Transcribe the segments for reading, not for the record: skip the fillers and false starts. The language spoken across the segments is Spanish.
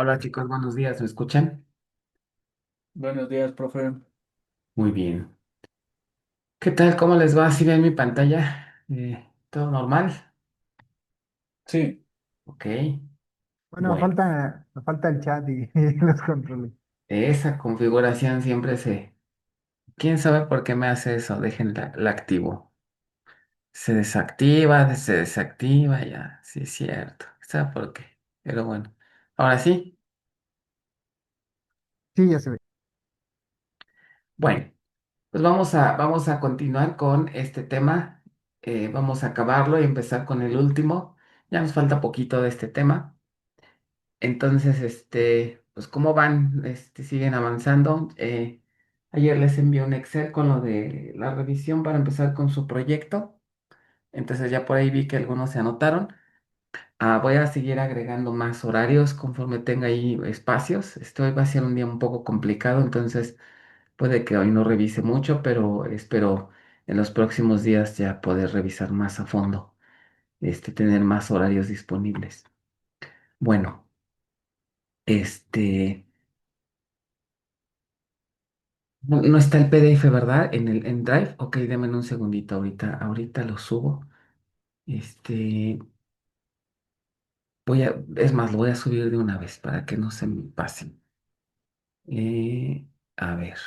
Hola chicos, buenos días, ¿me escuchan? Buenos días, profe. Muy bien. ¿Qué tal? ¿Cómo les va? ¿Sí ven mi pantalla? ¿Todo normal? Sí, Ok. Bueno, Bueno, falta el chat y los controles. esa configuración siempre se... ¿Quién sabe por qué me hace eso? Déjenla activo. Se desactiva, ya. Sí, es cierto. ¿Sabe por qué? Pero bueno. Ahora sí. Sí, ya se ve. Bueno, pues vamos a continuar con este tema. Vamos a acabarlo y empezar con el último. Ya nos falta poquito de este tema. Entonces, pues ¿cómo van? ¿Siguen avanzando? Ayer les envié un Excel con lo de la revisión para empezar con su proyecto. Entonces ya por ahí vi que algunos se anotaron. Voy a seguir agregando más horarios conforme tenga ahí espacios. Hoy va a ser un día un poco complicado, entonces puede que hoy no revise mucho, pero espero en los próximos días ya poder revisar más a fondo, tener más horarios disponibles. Bueno, este... no está el PDF, ¿verdad? En Drive. Ok, denme un segundito. Ahorita lo subo. Este, es más, lo voy a subir de una vez para que no se me pase. Eh, a ver,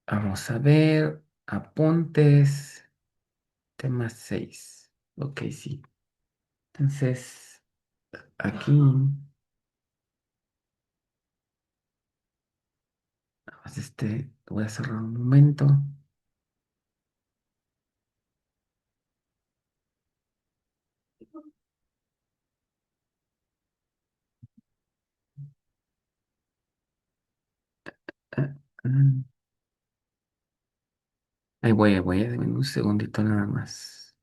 vamos a ver. Apuntes, tema 6. Ok, sí. Entonces, aquí, pues voy a cerrar un momento. Ah, ah. Ahí voy, denme un segundito nada más.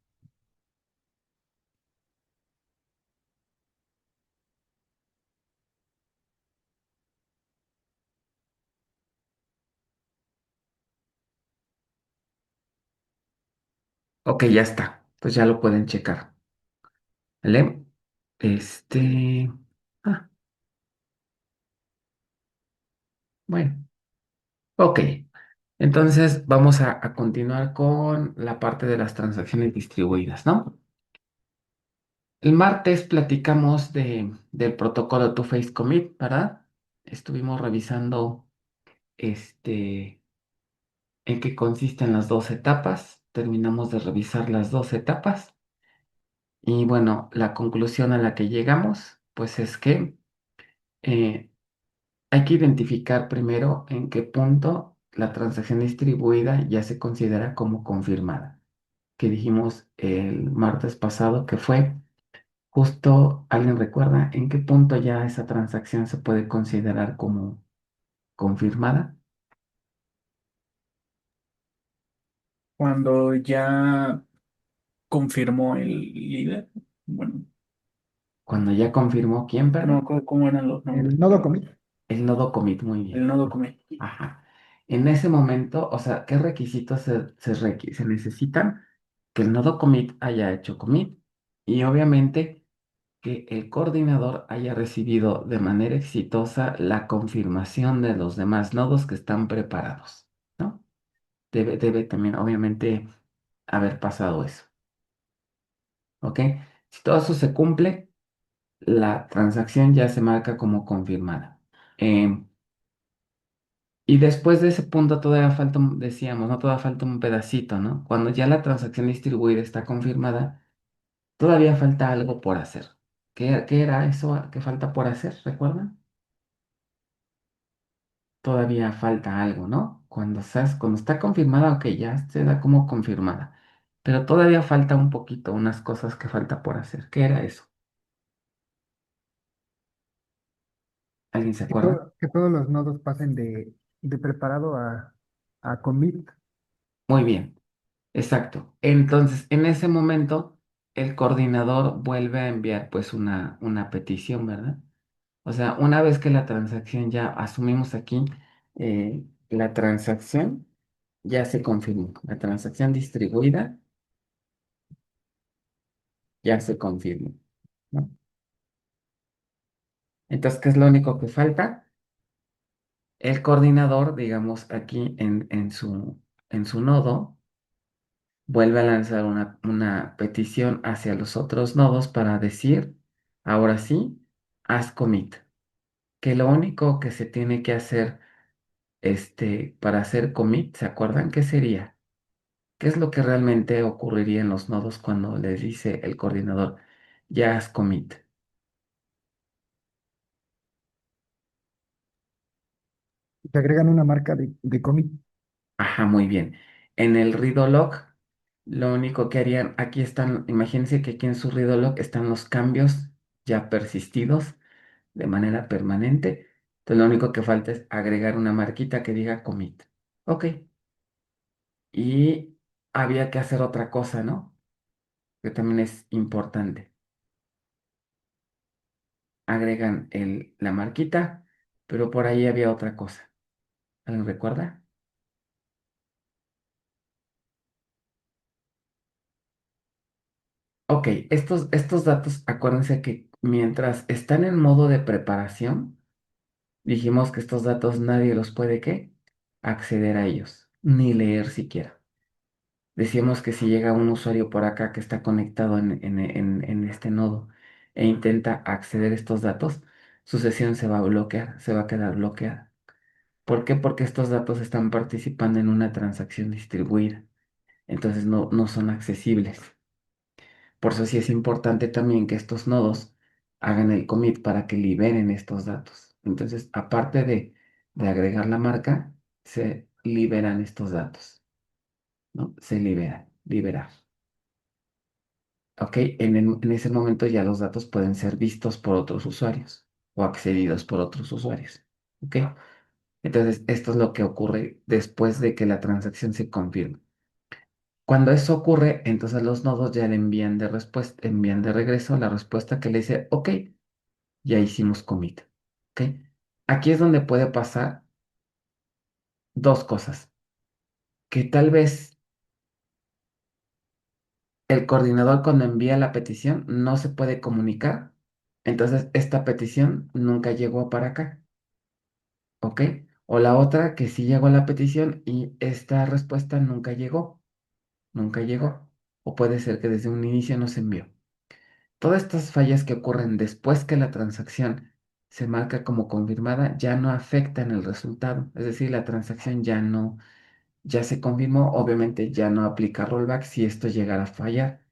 Ok, ya está. Pues ya lo pueden checar. ¿Vale? Este. Ah, bueno. Ok. Entonces vamos a continuar con la parte de las transacciones distribuidas, ¿no? El martes platicamos del protocolo Two-Phase Commit, ¿verdad? Estuvimos revisando este, en qué consisten las dos etapas. Terminamos de revisar las dos etapas. Y bueno, la conclusión a la que llegamos, pues es que eh, hay que identificar primero en qué punto la transacción distribuida ya se considera como confirmada, que dijimos el martes pasado que fue justo, ¿alguien recuerda en qué punto ya esa transacción se puede considerar como confirmada? cuando ya confirmó el líder. Bueno, Cuando ya confirmó quién, que no me perdón, acuerdo cómo eran los nombres, El nodo pero commit. el nodo commit, muy el bien. nodo commit. Ajá. En ese momento, o sea, ¿qué requisitos se necesitan? Que el nodo commit haya hecho commit y obviamente que el coordinador haya recibido de manera exitosa la confirmación de los demás nodos que están preparados, ¿no? Debe también, obviamente, haber pasado eso, ¿ok? Si todo eso se cumple, la transacción ya se marca como confirmada. Em, y después de ese punto todavía falta, decíamos, ¿no? Todavía falta un pedacito, ¿no? Cuando ya la transacción distribuida está confirmada, todavía falta algo por hacer. ¿Qué era eso que falta por hacer? ¿Recuerdan? Todavía falta algo, ¿no? Cuando está confirmada, ok, ya se da como confirmada. Pero todavía falta un poquito, unas cosas que falta por hacer. ¿Qué era eso? ¿Alguien se acuerda? Que todos los nodos pasen de preparado a commit. Muy bien, exacto. Entonces, en ese momento, el coordinador vuelve a enviar pues una petición, ¿verdad? O sea, una vez que la transacción ya asumimos aquí, la transacción ya se confirmó. La transacción distribuida ya se confirmó, ¿no? Entonces, ¿qué es lo único que falta? El coordinador, digamos, aquí en su nodo, vuelve a lanzar una petición hacia los otros nodos para decir, ahora sí, haz commit. Que lo único que se tiene que hacer para hacer commit, ¿se acuerdan qué sería? ¿Qué es lo que realmente ocurriría en los nodos cuando les dice el coordinador, ya haz commit? Se agregan una marca de commit. Ajá, muy bien. En el redo log, lo único que harían, aquí están, imagínense que aquí en su redo log están los cambios ya persistidos de manera permanente. Entonces lo único que falta es agregar una marquita que diga commit. Ok. Y había que hacer otra cosa, ¿no? Que también es importante. Agregan la marquita, pero por ahí había otra cosa. ¿Alguien recuerda? Ok, estos datos, acuérdense que mientras están en modo de preparación, dijimos que estos datos nadie los puede, ¿qué? Acceder a ellos, ni leer siquiera. Decíamos que si llega un usuario por acá que está conectado en este nodo e intenta acceder a estos datos, su sesión se va a bloquear, se va a quedar bloqueada. ¿Por qué? Porque estos datos están participando en una transacción distribuida, entonces no son accesibles. Por eso sí es importante también que estos nodos hagan el commit para que liberen estos datos. Entonces, aparte de agregar la marca, se liberan estos datos, ¿no? Se liberar. ¿Ok? En ese momento ya los datos pueden ser vistos por otros usuarios o accedidos por otros usuarios. ¿Ok? Entonces, esto es lo que ocurre después de que la transacción se confirme. Cuando eso ocurre, entonces los nodos ya le envían de respuesta, envían de regreso la respuesta que le dice, ok, ya hicimos commit. ¿Ok? Aquí es donde puede pasar dos cosas. Que tal vez el coordinador cuando envía la petición no se puede comunicar. Entonces esta petición nunca llegó para acá. ¿Ok? O la otra que sí llegó la petición y esta respuesta nunca llegó. Nunca llegó. O puede ser que desde un inicio no se envió. Todas estas fallas que ocurren después que la transacción se marca como confirmada ya no afectan el resultado. Es decir, la transacción ya se confirmó. Obviamente ya no aplica rollback si esto llegara a fallar.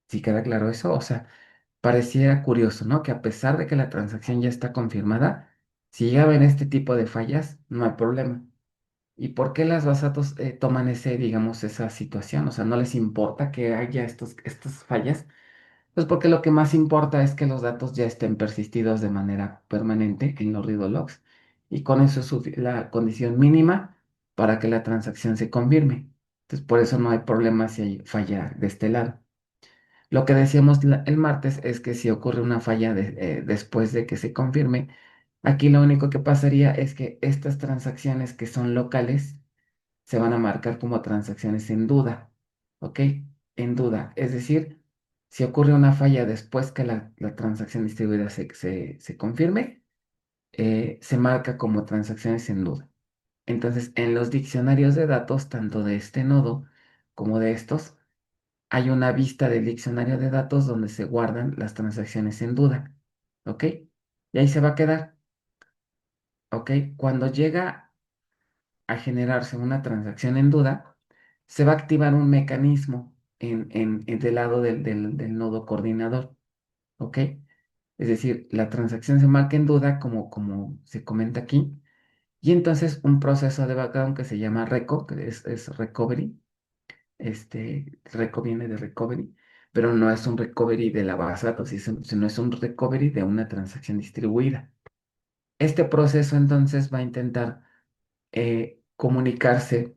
¿Sí queda claro eso? O sea, pareciera curioso, ¿no? Que a pesar de que la transacción ya está confirmada, si llega a haber este tipo de fallas, no hay problema. ¿Y por qué las basatos toman digamos, esa situación? O sea, no les importa que haya estas fallas. Pues porque lo que más importa es que los datos ya estén persistidos de manera permanente en los read logs. Y con eso es la condición mínima para que la transacción se confirme. Entonces, por eso no hay problema si hay falla de este lado. Lo que decíamos el martes es que si ocurre una falla después de que se confirme, aquí lo único que pasaría es que estas transacciones que son locales se van a marcar como transacciones en duda, ¿ok? En duda. Es decir, si ocurre una falla después que la transacción distribuida se confirme, se marca como transacciones en duda. Entonces, en los diccionarios de datos, tanto de este nodo como de estos, hay una vista del diccionario de datos donde se guardan las transacciones en duda, ¿ok? Y ahí se va a quedar, ¿ok? Cuando llega a generarse una transacción en duda, se va a activar un mecanismo del lado del nodo coordinador, ¿ok? Es decir, la transacción se marca en duda como se comenta aquí, y entonces un proceso de background que se llama RECO, que es recovery, RECO viene de recovery, pero no es un recovery de la base de datos, sino es un recovery de una transacción distribuida. Este proceso entonces va a intentar comunicarse,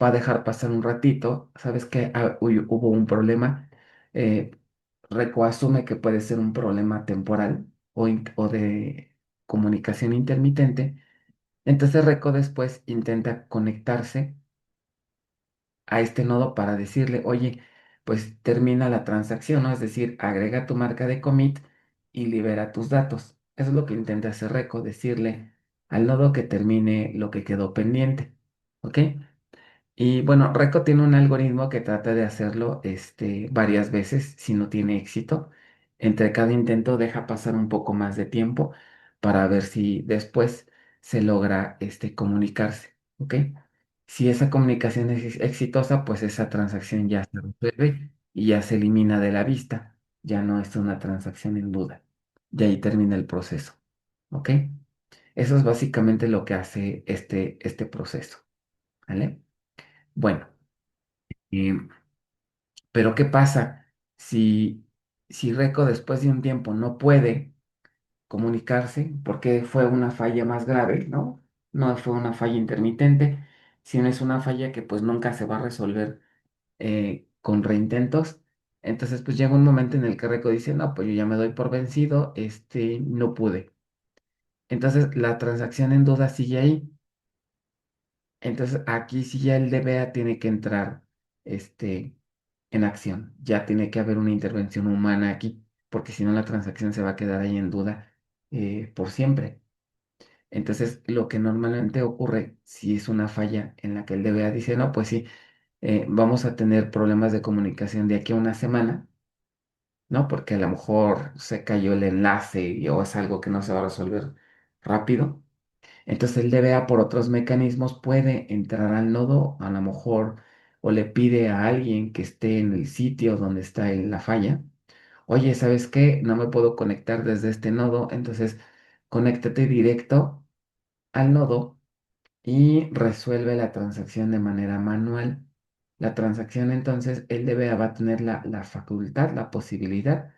va a dejar pasar un ratito, sabes que hubo un problema, eh, Reco asume que puede ser un problema temporal o de comunicación intermitente, entonces Reco después intenta conectarse a este nodo para decirle, oye, pues termina la transacción, ¿no? Es decir, agrega tu marca de commit y libera tus datos. Eso es lo que intenta hacer Reco, decirle al nodo que termine lo que quedó pendiente, ¿ok? Y bueno, Reco tiene un algoritmo que trata de hacerlo varias veces si no tiene éxito. Entre cada intento deja pasar un poco más de tiempo para ver si después se logra comunicarse, ¿ok? Si esa comunicación es exitosa, pues esa transacción ya se resuelve y ya se elimina de la vista. Ya no es una transacción en duda. Y ahí termina el proceso, ¿ok? Eso es básicamente lo que hace este proceso, ¿vale? Bueno. eh, Pero ¿qué pasa si Reco después de un tiempo no puede comunicarse porque fue una falla más grave, ¿no? No fue una falla intermitente, sino es una falla que pues nunca se va a resolver con reintentos. Entonces pues llega un momento en el que Reco dice, no, pues yo ya me doy por vencido, no pude. Entonces la transacción en duda sigue ahí. Entonces aquí sí ya el DBA tiene que entrar en acción. Ya tiene que haber una intervención humana aquí, porque si no la transacción se va a quedar ahí en duda por siempre. Entonces lo que normalmente ocurre si es una falla en la que el DBA dice, no, pues sí, vamos a tener problemas de comunicación de aquí a una semana, ¿no? Porque a lo mejor se cayó el enlace o es algo que no se va a resolver rápido. Entonces el DBA por otros mecanismos puede entrar al nodo, a lo mejor, o le pide a alguien que esté en el sitio donde está la falla, oye, ¿sabes qué? No me puedo conectar desde este nodo, entonces conéctate directo al nodo y resuelve la transacción de manera manual. La transacción entonces el DBA va a tener la facultad, la posibilidad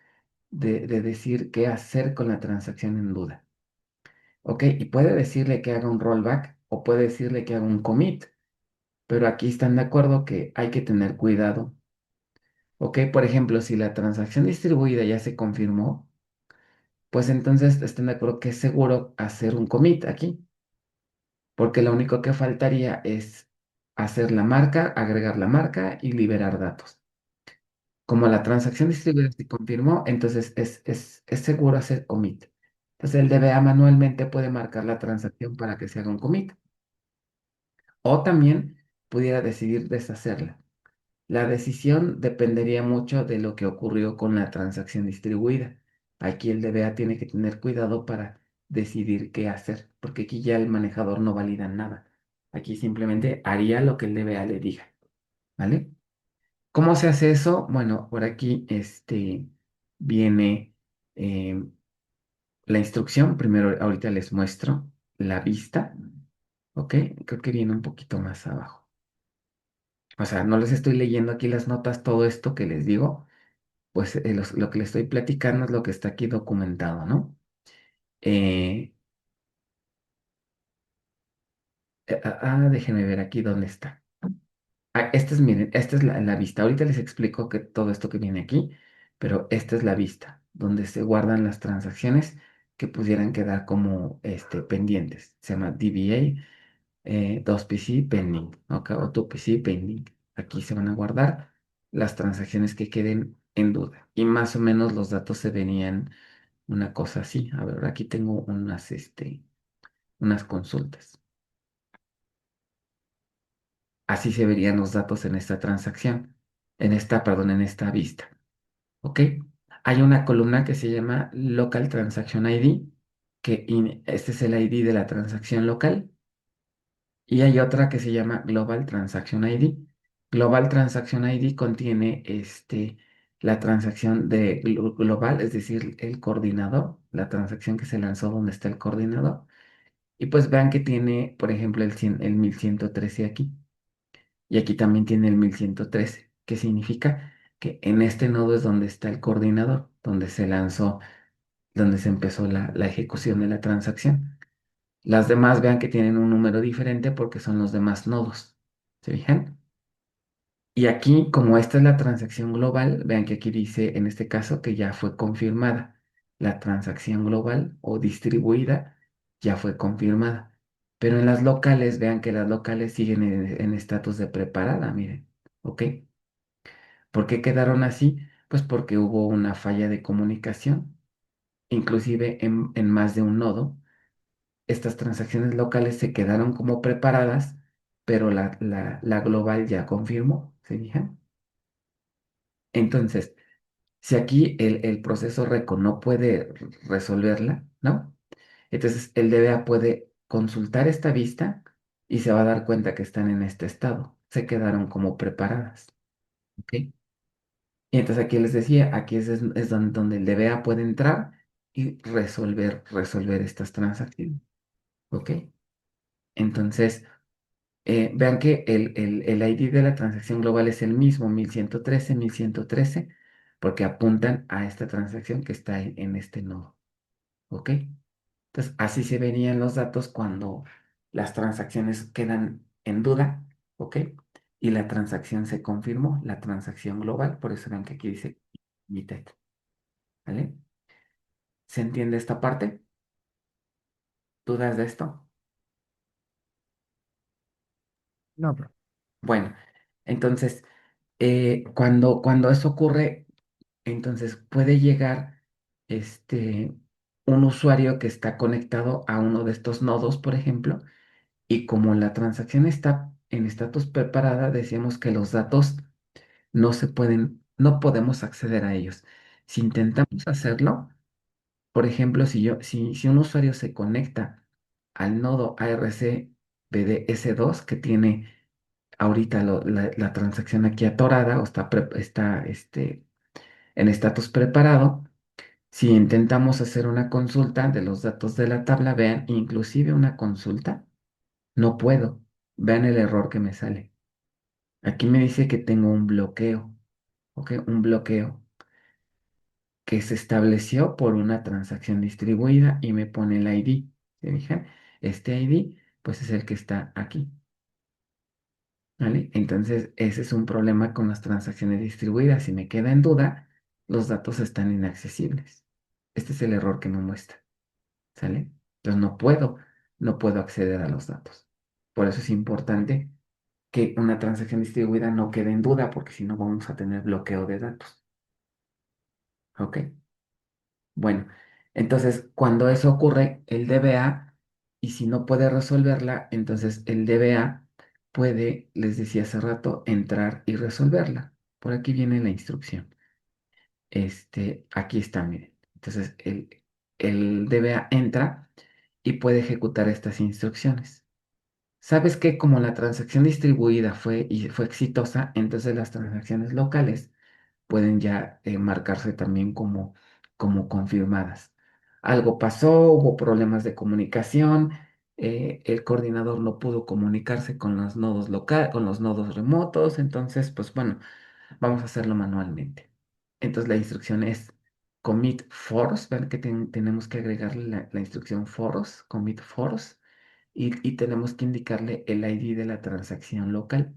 de decir qué hacer con la transacción en duda. Ok, y puede decirle que haga un rollback o puede decirle que haga un commit, pero aquí están de acuerdo que hay que tener cuidado. Ok, por ejemplo, si la transacción distribuida ya se confirmó, pues entonces están de acuerdo que es seguro hacer un commit aquí, porque lo único que faltaría es hacer la marca, agregar la marca y liberar datos. Como la transacción distribuida se confirmó, entonces es seguro hacer commit. Entonces el DBA manualmente puede marcar la transacción para que se haga un commit. O también pudiera decidir deshacerla. La decisión dependería mucho de lo que ocurrió con la transacción distribuida. Aquí el DBA tiene que tener cuidado para decidir qué hacer, porque aquí ya el manejador no valida nada. Aquí simplemente haría lo que el DBA le diga, ¿vale? ¿Cómo se hace eso? Bueno, por aquí viene eh, la instrucción. Primero, ahorita les muestro la vista, ¿ok? Creo que viene un poquito más abajo. O sea, no les estoy leyendo aquí las notas, todo esto que les digo, pues lo que les estoy platicando es lo que está aquí documentado, ¿no? Eh, Déjenme ver aquí dónde está. Miren, esta es la vista. Ahorita les explico que todo esto que viene aquí, pero esta es la vista, donde se guardan las transacciones que pudieran quedar como pendientes. Se llama DBA 2PC pending, ¿ok? O 2PC pending. Aquí se van a guardar las transacciones que queden en duda. Y más o menos los datos se venían una cosa así. A ver, aquí tengo unas consultas. Así se verían los datos en esta transacción, perdón, en esta vista, ¿ok? Hay una columna que se llama Local Transaction ID, este es el ID de la transacción local. Y hay otra que se llama Global Transaction ID. Global Transaction ID contiene la transacción global, es decir, el coordinador, la transacción que se lanzó donde está el coordinador. Y pues vean que tiene, por ejemplo, el 1113 aquí. Y aquí también tiene el 1113, que significa que en este nodo es donde está el coordinador, donde se lanzó, donde se empezó la ejecución de la transacción. Las demás vean que tienen un número diferente porque son los demás nodos. ¿Se fijan? Y aquí, como esta es la transacción global, vean que aquí dice en este caso que ya fue confirmada. La transacción global o distribuida ya fue confirmada. Pero en las locales, vean que las locales siguen en estatus de preparada, miren. ¿Ok? ¿Por qué quedaron así? Pues porque hubo una falla de comunicación, inclusive en más de un nodo. Estas transacciones locales se quedaron como preparadas, pero la global ya confirmó, ¿se fijan? Entonces, si aquí el proceso RECO no puede resolverla, ¿no? Entonces el DBA puede consultar esta vista y se va a dar cuenta que están en este estado. Se quedaron como preparadas, ¿ok? Y entonces aquí les decía, aquí es donde el DBA puede entrar y resolver estas transacciones, ¿ok? Entonces, vean que el ID de la transacción global es el mismo, 1113, porque apuntan a esta transacción que está en este nodo, ¿ok? Entonces, así se verían los datos cuando las transacciones quedan en duda, ¿ok? Y la transacción se confirmó, la transacción global, por eso ven que aquí dice committed, ¿vale? ¿Se entiende esta parte? ¿Dudas de esto? No, profe. Bueno, entonces, cuando eso ocurre, entonces puede llegar este, un usuario que está conectado a uno de estos nodos, por ejemplo, y como la transacción está en estatus preparada, decíamos que los datos no podemos acceder a ellos. Si intentamos hacerlo, por ejemplo, si un usuario se conecta al nodo ARC BDS2 que tiene ahorita la transacción aquí atorada o está en estatus preparado, si intentamos hacer una consulta de los datos de la tabla, vean, inclusive una consulta, no puedo. Vean el error que me sale. Aquí me dice que tengo un bloqueo, ¿ok? Un bloqueo que se estableció por una transacción distribuida y me pone el ID. ¿Se fijan? Este ID, pues es el que está aquí, ¿vale? Entonces, ese es un problema con las transacciones distribuidas. Si me queda en duda, los datos están inaccesibles. Este es el error que me muestra, ¿sale? Entonces, no puedo acceder a los datos. Por eso es importante que una transacción distribuida no quede en duda, porque si no vamos a tener bloqueo de datos, ¿ok? Bueno, entonces cuando eso ocurre, el DBA, y si no puede resolverla, entonces el DBA puede, les decía hace rato, entrar y resolverla. Por aquí viene la instrucción. Aquí está, miren. Entonces el DBA entra y puede ejecutar estas instrucciones. ¿Sabes que como la transacción distribuida fue exitosa, entonces las transacciones locales pueden ya marcarse también como confirmadas? Algo pasó, hubo problemas de comunicación, el coordinador no pudo comunicarse con los nodos con los nodos remotos, entonces, pues bueno, vamos a hacerlo manualmente. Entonces la instrucción es commit force, ven que tenemos que agregarle la instrucción commit force, y tenemos que indicarle el ID de la transacción local.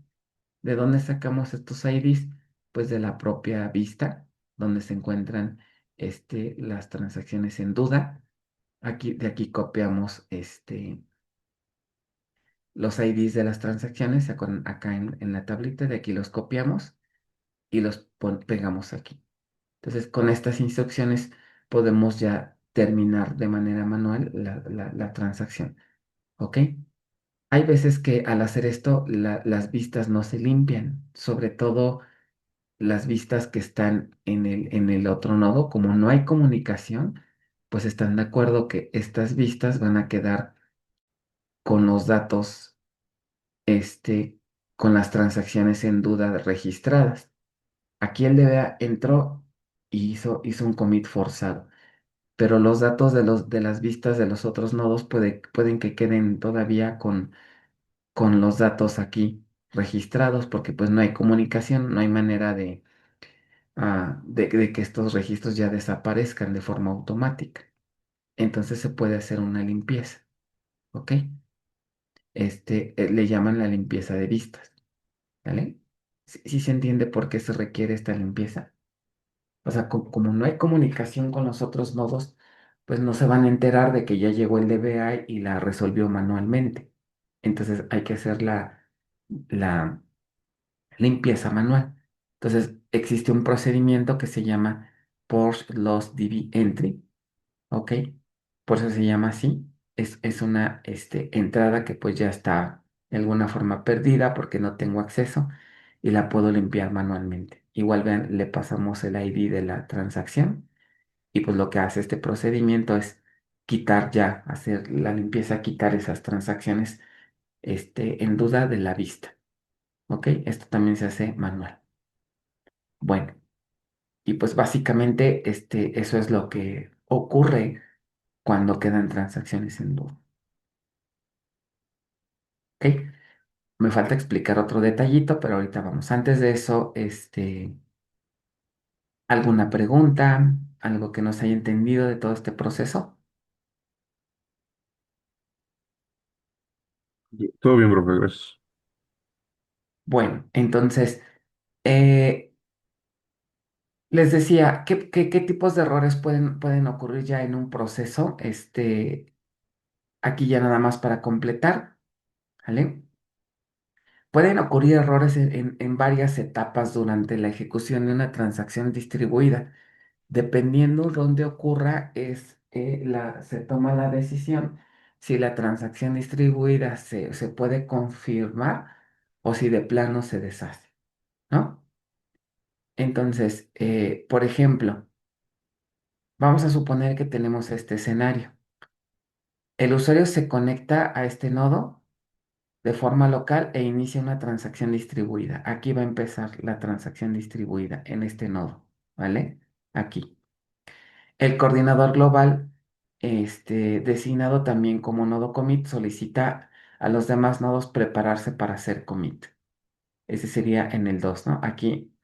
¿De dónde sacamos estos IDs? Pues de la propia vista, donde se encuentran las transacciones en duda. De aquí copiamos los IDs de las transacciones acá en la tablita, de aquí los copiamos y los pegamos aquí. Entonces, con estas instrucciones podemos ya terminar de manera manual la transacción. ¿Ok? Hay veces que al hacer esto las vistas no se limpian, sobre todo las vistas que están en el otro nodo, como no hay comunicación, pues están de acuerdo que estas vistas van a quedar con los datos, este, con las transacciones en duda registradas. Aquí el DBA entró y hizo un commit forzado, pero los datos de las vistas de los otros nodos pueden que queden todavía con los datos aquí registrados, porque pues no hay comunicación, no hay manera de que estos registros ya desaparezcan de forma automática. Entonces se puede hacer una limpieza, ¿ok? Le llaman la limpieza de vistas, ¿vale? ¿Sí se entiende por qué se requiere esta limpieza? O sea, como no hay comunicación con los otros nodos, pues no se van a enterar de que ya llegó el DBA y la resolvió manualmente. Entonces hay que hacer la limpieza manual. Entonces, existe un procedimiento que se llama Post Loss DB Entry, ¿ok? Por eso se llama así. Es una entrada que pues ya está de alguna forma perdida porque no tengo acceso y la puedo limpiar manualmente. Igual vean, le pasamos el ID de la transacción y pues lo que hace este procedimiento es quitar ya, hacer la limpieza, quitar esas transacciones en duda de la vista, ¿ok? Esto también se hace manual. Bueno, y pues básicamente eso es lo que ocurre cuando quedan transacciones en duda, ¿ok? Me falta explicar otro detallito, pero ahorita vamos. Antes de eso, ¿alguna pregunta? ¿Algo que no se haya entendido de todo este proceso? Todo bien, profe, gracias. Bueno, entonces, eh, les decía, ¿qué tipos de errores pueden ocurrir ya en un proceso? Aquí ya nada más para completar, ¿vale? Pueden ocurrir errores en varias etapas durante la ejecución de una transacción distribuida. Dependiendo dónde ocurra, se toma la decisión si la transacción distribuida se puede confirmar o si de plano se deshace, ¿no? Entonces, por ejemplo, vamos a suponer que tenemos este escenario. El usuario se conecta a este nodo de forma local e inicia una transacción distribuida. Aquí va a empezar la transacción distribuida en este nodo, ¿vale? Aquí. El coordinador global, designado también como nodo commit, solicita a los demás nodos prepararse para hacer commit. Ese sería en el 2, ¿no? Aquí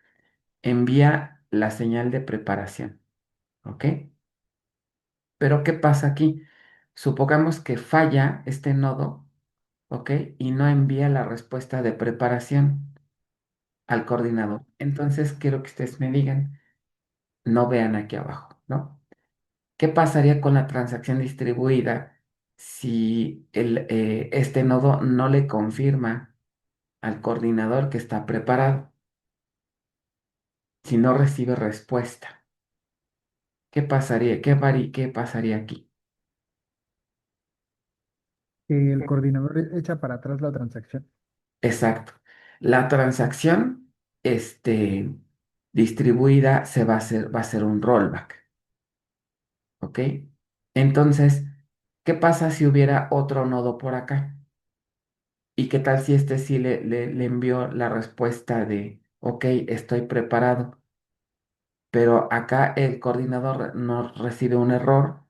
envía la señal de preparación, ¿ok? Pero ¿qué pasa aquí? Supongamos que falla este nodo, ¿ok? Y no envía la respuesta de preparación al coordinador. Entonces quiero que ustedes me digan, no vean aquí abajo, ¿no? ¿Qué pasaría con la transacción distribuida si este nodo no le confirma al coordinador que está preparado? Si no recibe respuesta, ¿qué pasaría? ¿Qué pasaría aquí? Que el coordinador echa para atrás la transacción. Exacto. La transacción distribuida va a ser un rollback, ¿ok? Entonces, ¿qué pasa si hubiera otro nodo por acá? ¿Y qué tal si este sí le envió la respuesta de, ok, estoy preparado, pero acá el coordinador no recibe un error,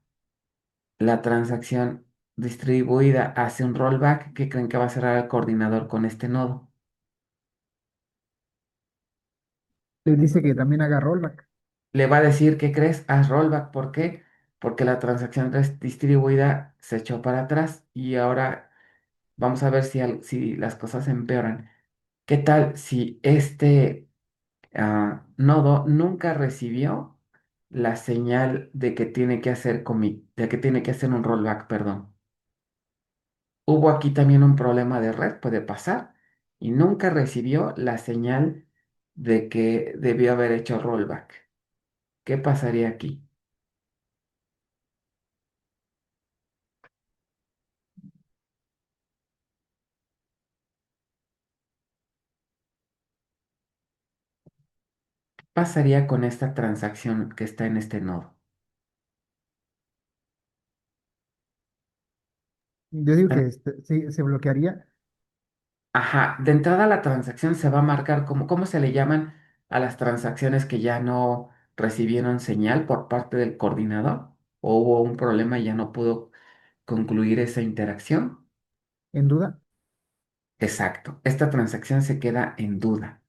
la transacción distribuida hace un rollback? ¿Qué creen que va a hacer ahora el coordinador con este nodo? Le dice que también haga rollback. Le va a decir, ¿qué crees? Haz rollback. ¿Por qué? Porque la transacción distribuida se echó para atrás y ahora vamos a ver si las cosas empeoran. ¿Qué tal si nodo nunca recibió la señal de que tiene que hacer commit, de que tiene que hacer un rollback, perdón? Hubo aquí también un problema de red, puede pasar, y nunca recibió la señal de que debió haber hecho rollback. ¿Qué pasaría aquí? ¿Qué pasaría con esta transacción que está en este nodo? Yo digo que Ah, sí, se bloquearía Ajá, de entrada la transacción se va a marcar como, ¿cómo se le llaman a las transacciones que ya no recibieron señal por parte del coordinador? ¿O hubo un problema y ya no pudo concluir esa interacción? en duda, Exacto, esta transacción se queda en duda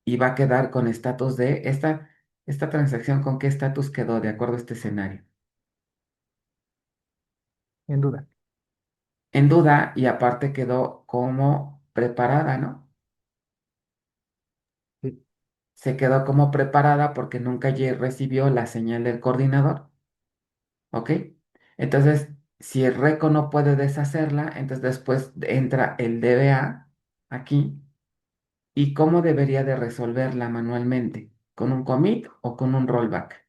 y va a quedar con estatus de esta transacción, ¿con qué estatus quedó de acuerdo a este escenario? en duda. En duda y aparte quedó como preparada, ¿no? Sí, Se quedó como preparada porque nunca recibió la señal del coordinador, ¿ok? Entonces, si el RECO no puede deshacerla, entonces después entra el DBA aquí ¿Y cómo debería de resolverla manualmente? ¿Con un commit o con un rollback?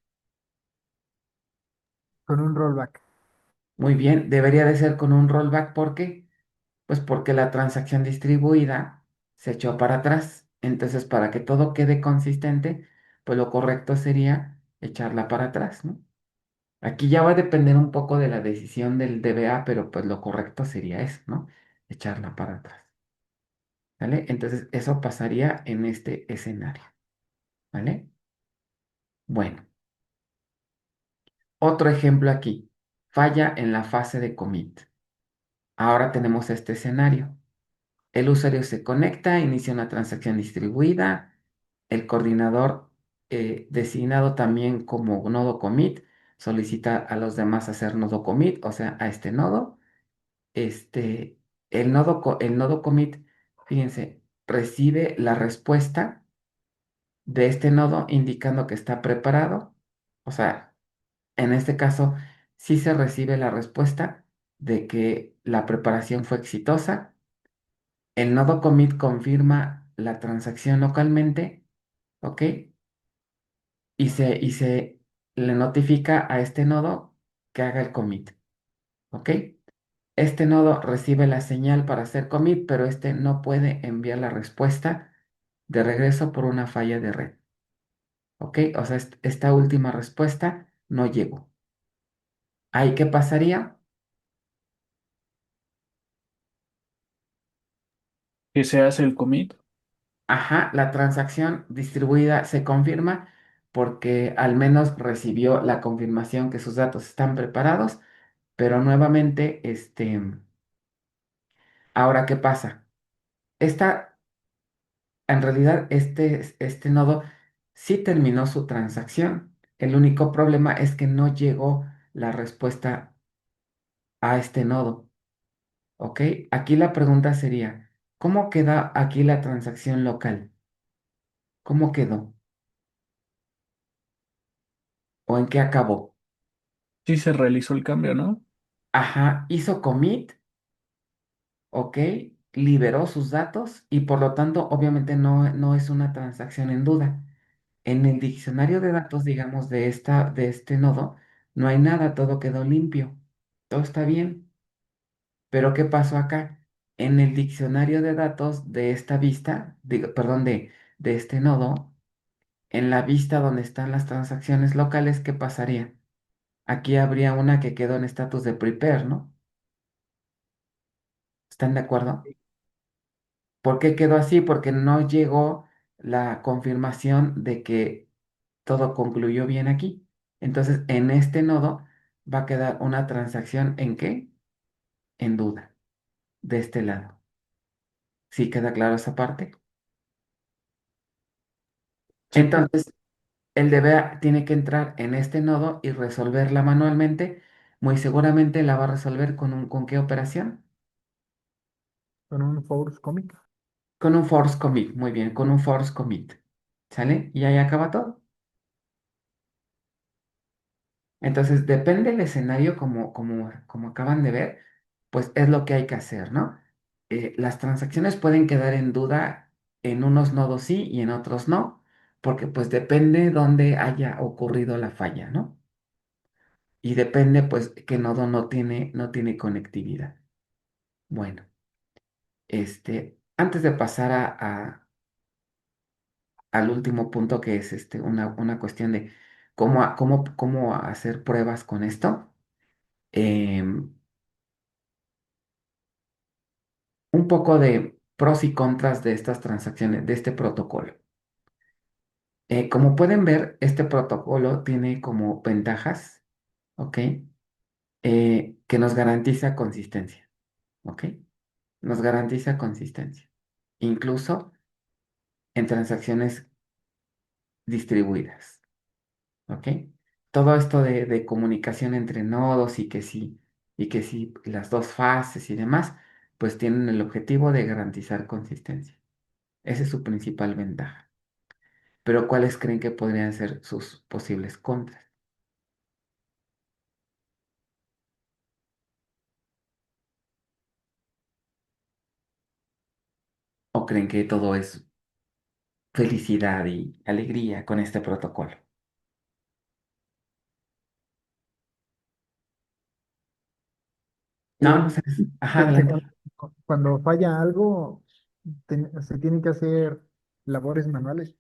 Con un rollback. Muy bien, debería de ser con un rollback. ¿Por qué? Pues porque la transacción distribuida se echó para atrás. Entonces, para que todo quede consistente, pues lo correcto sería echarla para atrás, ¿no? Aquí ya va a depender un poco de la decisión del DBA, pero pues lo correcto sería eso, ¿no? Echarla para atrás, ¿vale? Entonces, eso pasaría en este escenario, ¿vale? Bueno, otro ejemplo aquí. Falla en la fase de commit. Ahora tenemos este escenario. El usuario se conecta, inicia una transacción distribuida. El coordinador designado también como nodo commit solicita a los demás hacer nodo commit, o sea, a este nodo. Este, el nodo commit, fíjense, recibe la respuesta de este nodo indicando que está preparado. O sea, en este caso, sí se recibe la respuesta de que la preparación fue exitosa. El nodo commit confirma la transacción localmente, ¿ok? Y se le notifica a este nodo que haga el commit, ¿ok? Este nodo recibe la señal para hacer commit, pero este no puede enviar la respuesta de regreso por una falla de red, ¿ok? O sea, esta última respuesta no llegó. ¿Ahí qué pasaría? Que se hace el commit. Ajá, la transacción distribuida se confirma porque al menos recibió la confirmación que sus datos están preparados, pero nuevamente, ahora, ¿qué pasa? Esta, en realidad, este nodo sí terminó su transacción. El único problema es que no llegó la respuesta a este nodo, ¿ok? Aquí la pregunta sería, ¿cómo queda aquí la transacción local? ¿Cómo quedó? ¿O en qué acabó? Sí se realizó el cambio, ¿no? Ajá, hizo commit, ¿ok? Liberó sus datos y por lo tanto, obviamente no es una transacción en duda. En el diccionario de datos, digamos, de este nodo, no hay nada, todo quedó limpio, todo está bien. Pero ¿qué pasó acá? En el diccionario de datos de esta vista, perdón, de este nodo, en la vista donde están las transacciones locales, ¿qué pasaría? Aquí habría una que quedó en estatus de prepare, ¿no? ¿Están de acuerdo? ¿Por qué quedó así? Porque no llegó la confirmación de que todo concluyó bien aquí. Entonces, en este nodo va a quedar una transacción ¿en qué? En duda, de este lado. ¿Sí queda claro esa parte? Sí. Entonces, el DBA tiene que entrar en este nodo y resolverla manualmente. Muy seguramente la va a resolver ¿con qué operación? Con un force commit. Con un force commit. Muy bien, con un force commit. ¿Sale? Y ahí acaba todo. Entonces, depende del escenario, como acaban de ver, pues es lo que hay que hacer, ¿no? Las transacciones pueden quedar en duda en unos nodos sí y en otros no, porque pues depende dónde haya ocurrido la falla, ¿no? Y depende pues qué nodo no tiene conectividad. Bueno, antes de pasar al último punto, que es una cuestión de cómo hacer pruebas con esto. em, un poco de pros y contras de estas transacciones, de este protocolo. Como pueden ver, este protocolo tiene como ventajas, ¿ok? Que nos garantiza consistencia, ¿ok? Nos garantiza consistencia, incluso en transacciones distribuidas, ¿ok? Todo esto de comunicación entre nodos y que sí, las dos fases y demás, pues tienen el objetivo de garantizar consistencia. Esa es su principal ventaja. Pero ¿cuáles creen que podrían ser sus posibles contras? ¿O creen que todo es felicidad y alegría con este protocolo. No, no Que, sé. Ajá, que adelante. cuando falla algo, se tienen que hacer labores manuales.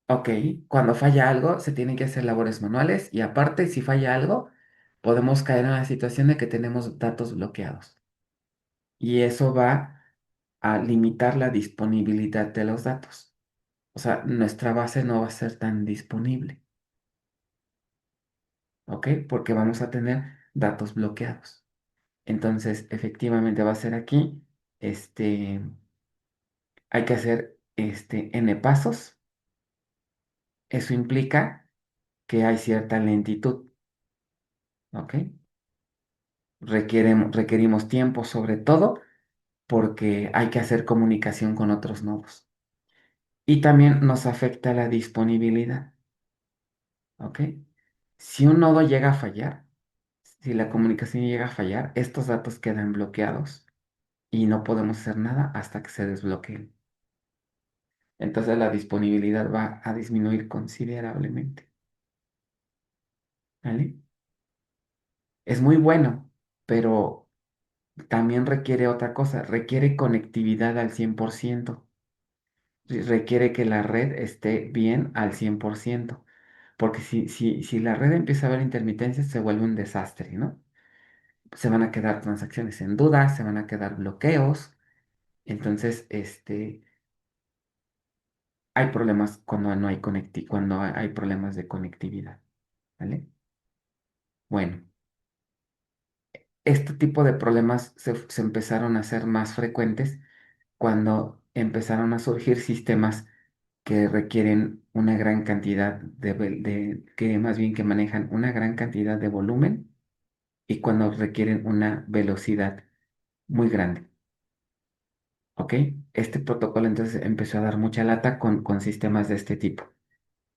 Ok, cuando falla algo, se tienen que hacer labores manuales y aparte, si falla algo, podemos caer en la situación de que tenemos datos bloqueados. Y eso va a limitar la disponibilidad de los datos. O sea, nuestra base no va a ser tan disponible, ¿ok? Porque vamos a tener datos bloqueados. Entonces, efectivamente va a ser aquí, este, hay que hacer n pasos. Eso implica que hay cierta lentitud, ¿ok? Requerimos tiempo sobre todo porque hay que hacer comunicación con otros nodos. Y también nos afecta la disponibilidad, ¿ok? Si un nodo llega a fallar, si la comunicación llega a fallar, estos datos quedan bloqueados y no podemos hacer nada hasta que se desbloqueen. Entonces la disponibilidad va a disminuir considerablemente, ¿vale? Es muy bueno, pero también requiere otra cosa, requiere conectividad al 100%. Requiere que la red esté bien al 100%, porque si la red empieza a haber intermitencias, se vuelve un desastre, ¿no? Se van a quedar transacciones en duda, se van a quedar bloqueos, entonces, hay problemas cuando no hay cuando hay problemas de conectividad, ¿vale? Bueno, este tipo de problemas se empezaron a hacer más frecuentes cuando empezaron a surgir sistemas que requieren una gran cantidad que más bien que manejan una gran cantidad de volumen y cuando requieren una velocidad muy grande, ¿ok? Este protocolo entonces empezó a dar mucha lata con sistemas de este tipo.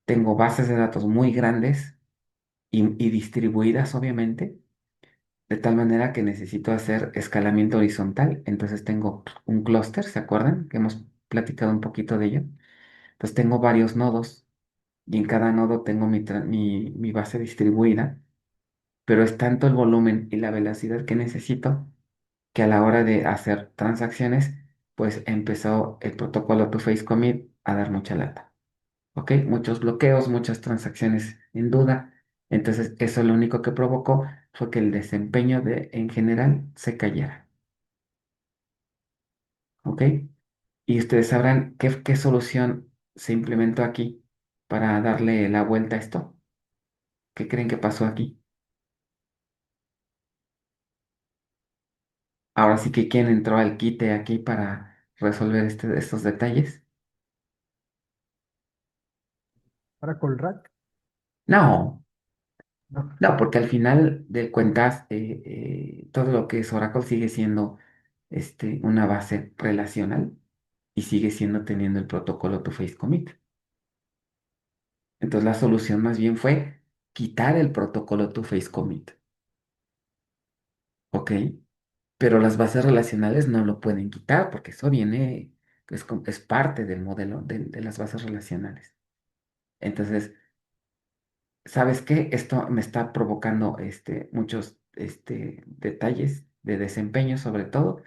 Tengo bases de datos muy grandes y distribuidas, obviamente, de tal manera que necesito hacer escalamiento horizontal. Entonces tengo un clúster, ¿se acuerdan? Que hemos platicado un poquito de ello. Entonces tengo varios nodos y en cada nodo tengo mi base distribuida, pero es tanto el volumen y la velocidad que necesito que a la hora de hacer transacciones, pues empezó el protocolo Two-Phase Commit a dar mucha lata. ¿Ok? Muchos bloqueos, muchas transacciones en duda. Entonces, eso lo único que provocó fue que el desempeño en general se cayera. ¿Ok? Y ustedes sabrán qué solución se implementó aquí para darle la vuelta a esto. ¿Qué creen que pasó aquí? Ahora sí que quién entró al quite aquí para resolver estos detalles. Oracle Rack, No, ¿no? no, porque al final de cuentas todo lo que es Oracle sigue siendo una base relacional y sigue siendo teniendo el protocolo Two-Phase Commit. Entonces la solución más bien fue quitar el protocolo Two-Phase Commit, ¿ok? Pero las bases relacionales no lo pueden quitar porque eso viene, es parte del modelo de las bases relacionales. Entonces, ¿sabes qué? Esto me está provocando muchos detalles de desempeño sobre todo.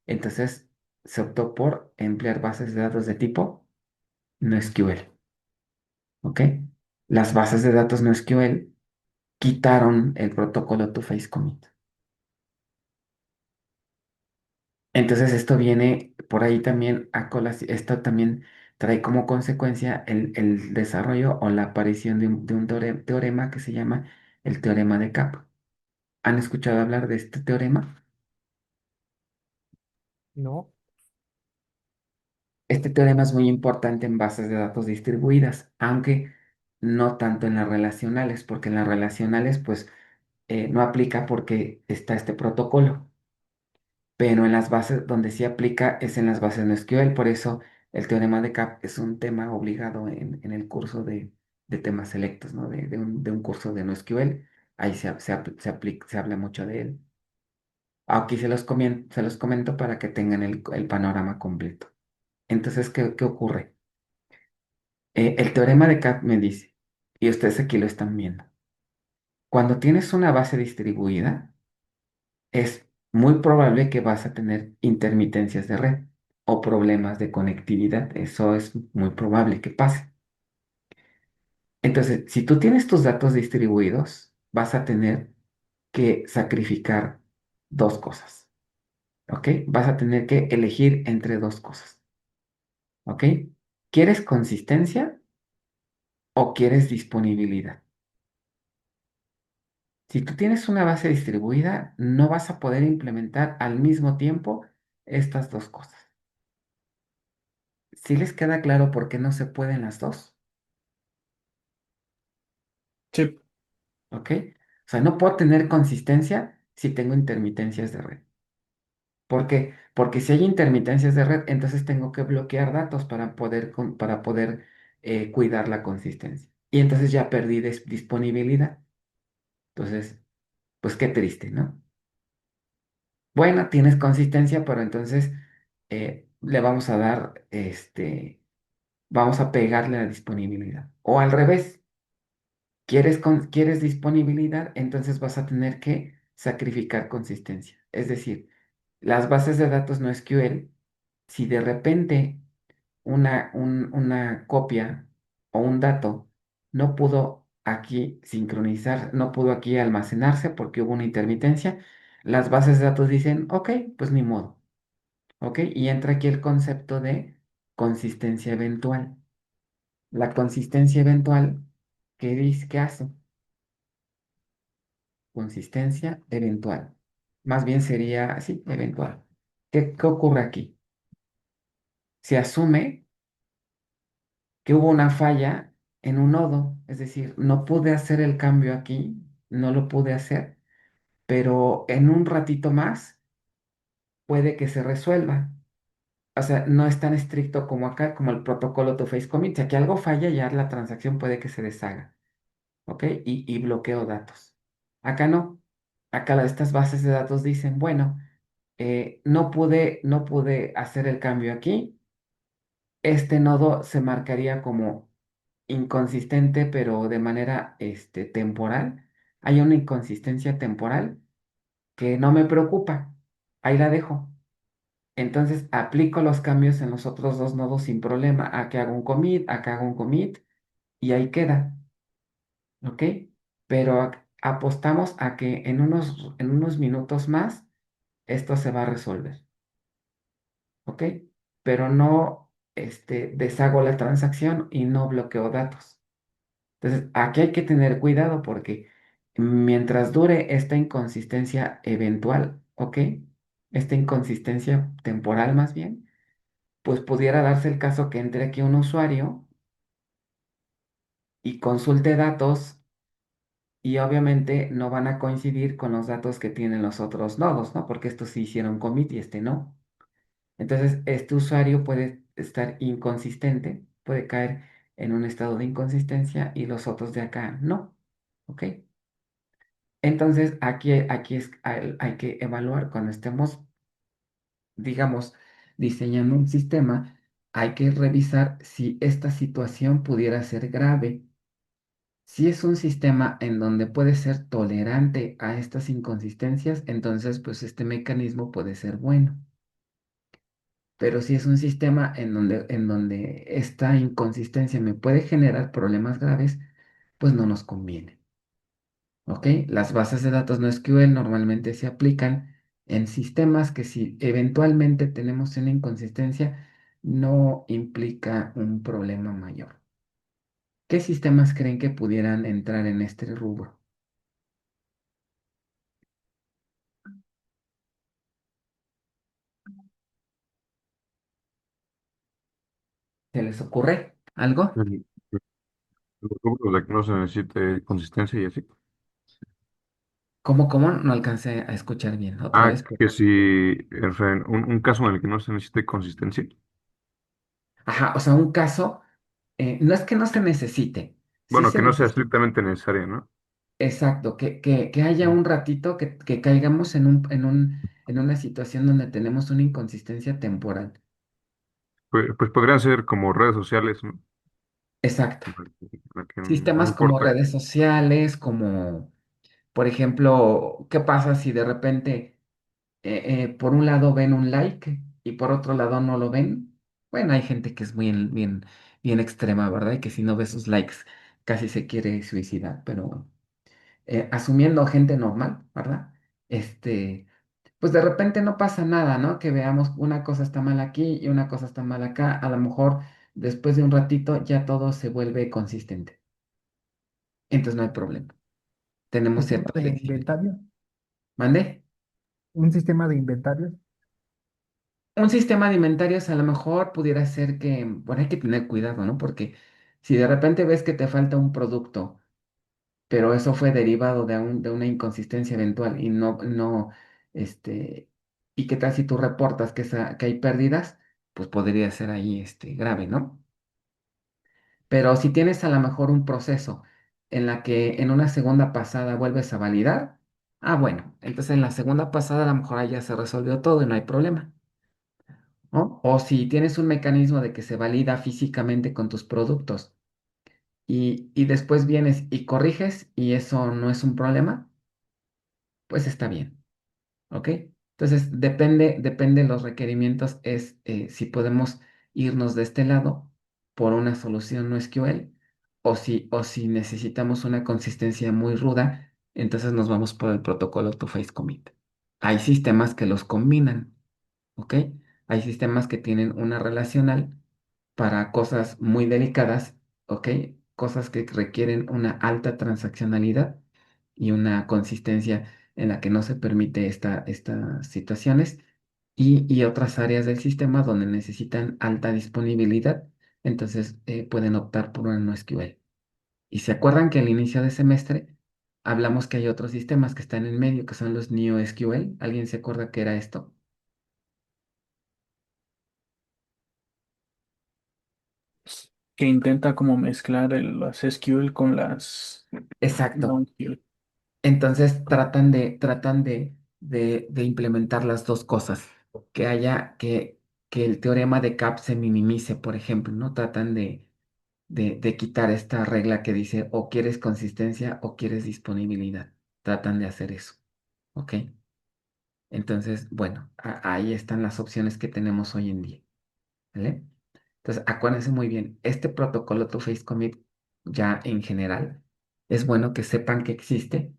Entonces se optó por emplear bases de datos de tipo NoSQL. ¿Ok? Las bases de datos NoSQL quitaron el protocolo Two-Phase Commit. Entonces esto viene por ahí también a colación, esto también trae como consecuencia el desarrollo o la aparición de un teorema que se llama el teorema de Cap. ¿Han escuchado hablar de este teorema? No, Este teorema es muy importante en bases de datos distribuidas, aunque no tanto en las relacionales, porque en las relacionales pues no aplica porque está este protocolo, pero en las bases donde sí aplica es en las bases NoSQL, por eso el teorema de Cap es un tema obligado en el curso de temas selectos, ¿no? De un curso de NoSQL, ahí se habla mucho de él. Aquí se los comento para que tengan el panorama completo. Entonces, ¿qué ocurre? El teorema de Cat me dice, y ustedes aquí lo están viendo, cuando tienes una base distribuida, es muy probable que vas a tener intermitencias de red o problemas de conectividad. Eso es muy probable que pase. Entonces, si tú tienes tus datos distribuidos, vas a tener que sacrificar dos cosas, ¿ok? Vas a tener que elegir entre dos cosas, ¿ok? ¿Quieres consistencia o quieres disponibilidad? Si tú tienes una base distribuida, no vas a poder implementar al mismo tiempo estas dos cosas. ¿Sí les queda claro por qué no se pueden las dos? Sí, ¿Ok? O sea, no puedo tener consistencia si tengo intermitencias de red. ¿Por qué? Porque si hay intermitencias de red, entonces tengo que bloquear datos para poder cuidar la consistencia. Y entonces ya perdí disponibilidad. Entonces, pues qué triste, ¿no? Bueno, tienes consistencia, pero entonces le vamos a dar, vamos a pegarle la disponibilidad. O al revés, quieres disponibilidad, entonces vas a tener que sacrificar consistencia. Es decir, las bases de datos no SQL, si de repente una copia o un dato no pudo aquí sincronizar, no pudo aquí almacenarse porque hubo una intermitencia, las bases de datos dicen, ok, pues ni modo, ok, y entra aquí el concepto de consistencia eventual. La consistencia eventual, ¿qué dice? ¿Qué hace? Consistencia eventual. Más bien sería, sí, eventual. ¿Qué ocurre aquí? Se asume que hubo una falla en un nodo, es decir, no pude hacer el cambio aquí, no lo pude hacer, pero en un ratito más puede que se resuelva. O sea, no es tan estricto como acá, como el protocolo to face commit. Si aquí algo falla, ya la transacción puede que se deshaga, ¿ok? Y bloqueo datos. Acá no. Acá estas bases de datos dicen, bueno, no pude hacer el cambio aquí. Este nodo se marcaría como inconsistente, pero de manera temporal. Hay una inconsistencia temporal que no me preocupa. Ahí la dejo. Entonces aplico los cambios en los otros dos nodos sin problema. Aquí hago un commit, acá hago un commit y ahí queda. ¿Ok? Pero apostamos a que en unos minutos más esto se va a resolver. ¿Ok? Pero no deshago la transacción y no bloqueo datos. Entonces, aquí hay que tener cuidado porque mientras dure esta inconsistencia eventual, ¿ok? Esta inconsistencia temporal más bien, pues pudiera darse el caso que entre aquí un usuario y consulte datos y obviamente no van a coincidir con los datos que tienen los otros nodos, ¿no? Porque estos sí hicieron commit y este no. Entonces, este usuario puede estar inconsistente, puede caer en un estado de inconsistencia y los otros de acá no, ¿ok? Entonces, aquí hay que evaluar cuando estemos, digamos, diseñando un sistema, hay que revisar si esta situación pudiera ser grave. Si es un sistema en donde puede ser tolerante a estas inconsistencias, entonces pues este mecanismo puede ser bueno. Pero si es un sistema en donde esta inconsistencia me puede generar problemas graves, pues no nos conviene. ¿Ok? Las bases de datos no SQL normalmente se aplican en sistemas que si eventualmente tenemos una inconsistencia, no implica un problema mayor. ¿Qué sistemas creen que pudieran entrar en este rubro? ¿Se les ocurre algo? El- Los rubros de que no se necesite consistencia y así. ¿Cómo? No alcancé a escuchar bien otra Ah, vez. que si un caso en el que no se necesite consistencia. Ajá, o sea, un caso, no es que no se necesite, sí Bueno, se que no sea necesita. estrictamente necesaria, ¿no? Exacto, que haya Mm. un ratito que caigamos en una situación donde tenemos una inconsistencia temporal. Pues podrían ser como redes sociales, ¿no? exacto. la que no Sistemas como importa. redes sociales, como, por ejemplo, ¿qué pasa si de repente por un lado ven un like y por otro lado no lo ven? Bueno, hay gente que es muy bien extrema, ¿verdad? Y que si no ve sus likes casi se quiere suicidar, pero asumiendo gente normal, ¿verdad? Este, pues de repente no pasa nada, ¿no? Que veamos una cosa está mal aquí y una cosa está mal acá. A lo mejor después de un ratito ya todo se vuelve consistente. Entonces no hay problema. Tenemos Sistema cierta de flexibilidad. inventario, ¿Mande? un sistema de inventario. Un sistema de inventarios a lo mejor pudiera ser que, bueno, hay que tener cuidado, ¿no? Porque si de repente ves que te falta un producto, pero eso fue derivado de una inconsistencia eventual y este, y qué tal si tú reportas que hay pérdidas, pues podría ser ahí, grave, ¿no? Pero si tienes a lo mejor un proceso en la que en una segunda pasada vuelves a validar, bueno, entonces en la segunda pasada a lo mejor ahí ya se resolvió todo y no hay problema, ¿no? O si tienes un mecanismo de que se valida físicamente con tus productos y después vienes y corriges y eso no es un problema, pues está bien, ¿ok? Entonces depende de los requerimientos, es si podemos irnos de este lado por una solución no SQL o si necesitamos una consistencia muy ruda, entonces nos vamos por el protocolo to face commit. Hay sistemas que los combinan, ¿ok? Hay sistemas que tienen una relacional para cosas muy delicadas, ¿ok? Cosas que requieren una alta transaccionalidad y una consistencia en la que no se permite estas situaciones y otras áreas del sistema donde necesitan alta disponibilidad, entonces pueden optar por una NoSQL. Y se acuerdan que al inicio de semestre hablamos que hay otros sistemas que están en medio, que son los NeoSQL. ¿Alguien se acuerda qué era esto? Que intenta como mezclar las SQL con las Exacto. non-SQL. Entonces tratan de implementar las dos cosas, que haya que el teorema de CAP se minimice, por ejemplo, ¿no? Tratan de quitar esta regla que dice o quieres consistencia o quieres disponibilidad. Tratan de hacer eso, ¿ok? Entonces, bueno, ahí están las opciones que tenemos hoy en día, ¿vale? Entonces, acuérdense muy bien, este protocolo to face commit ya en general es bueno que sepan que existe,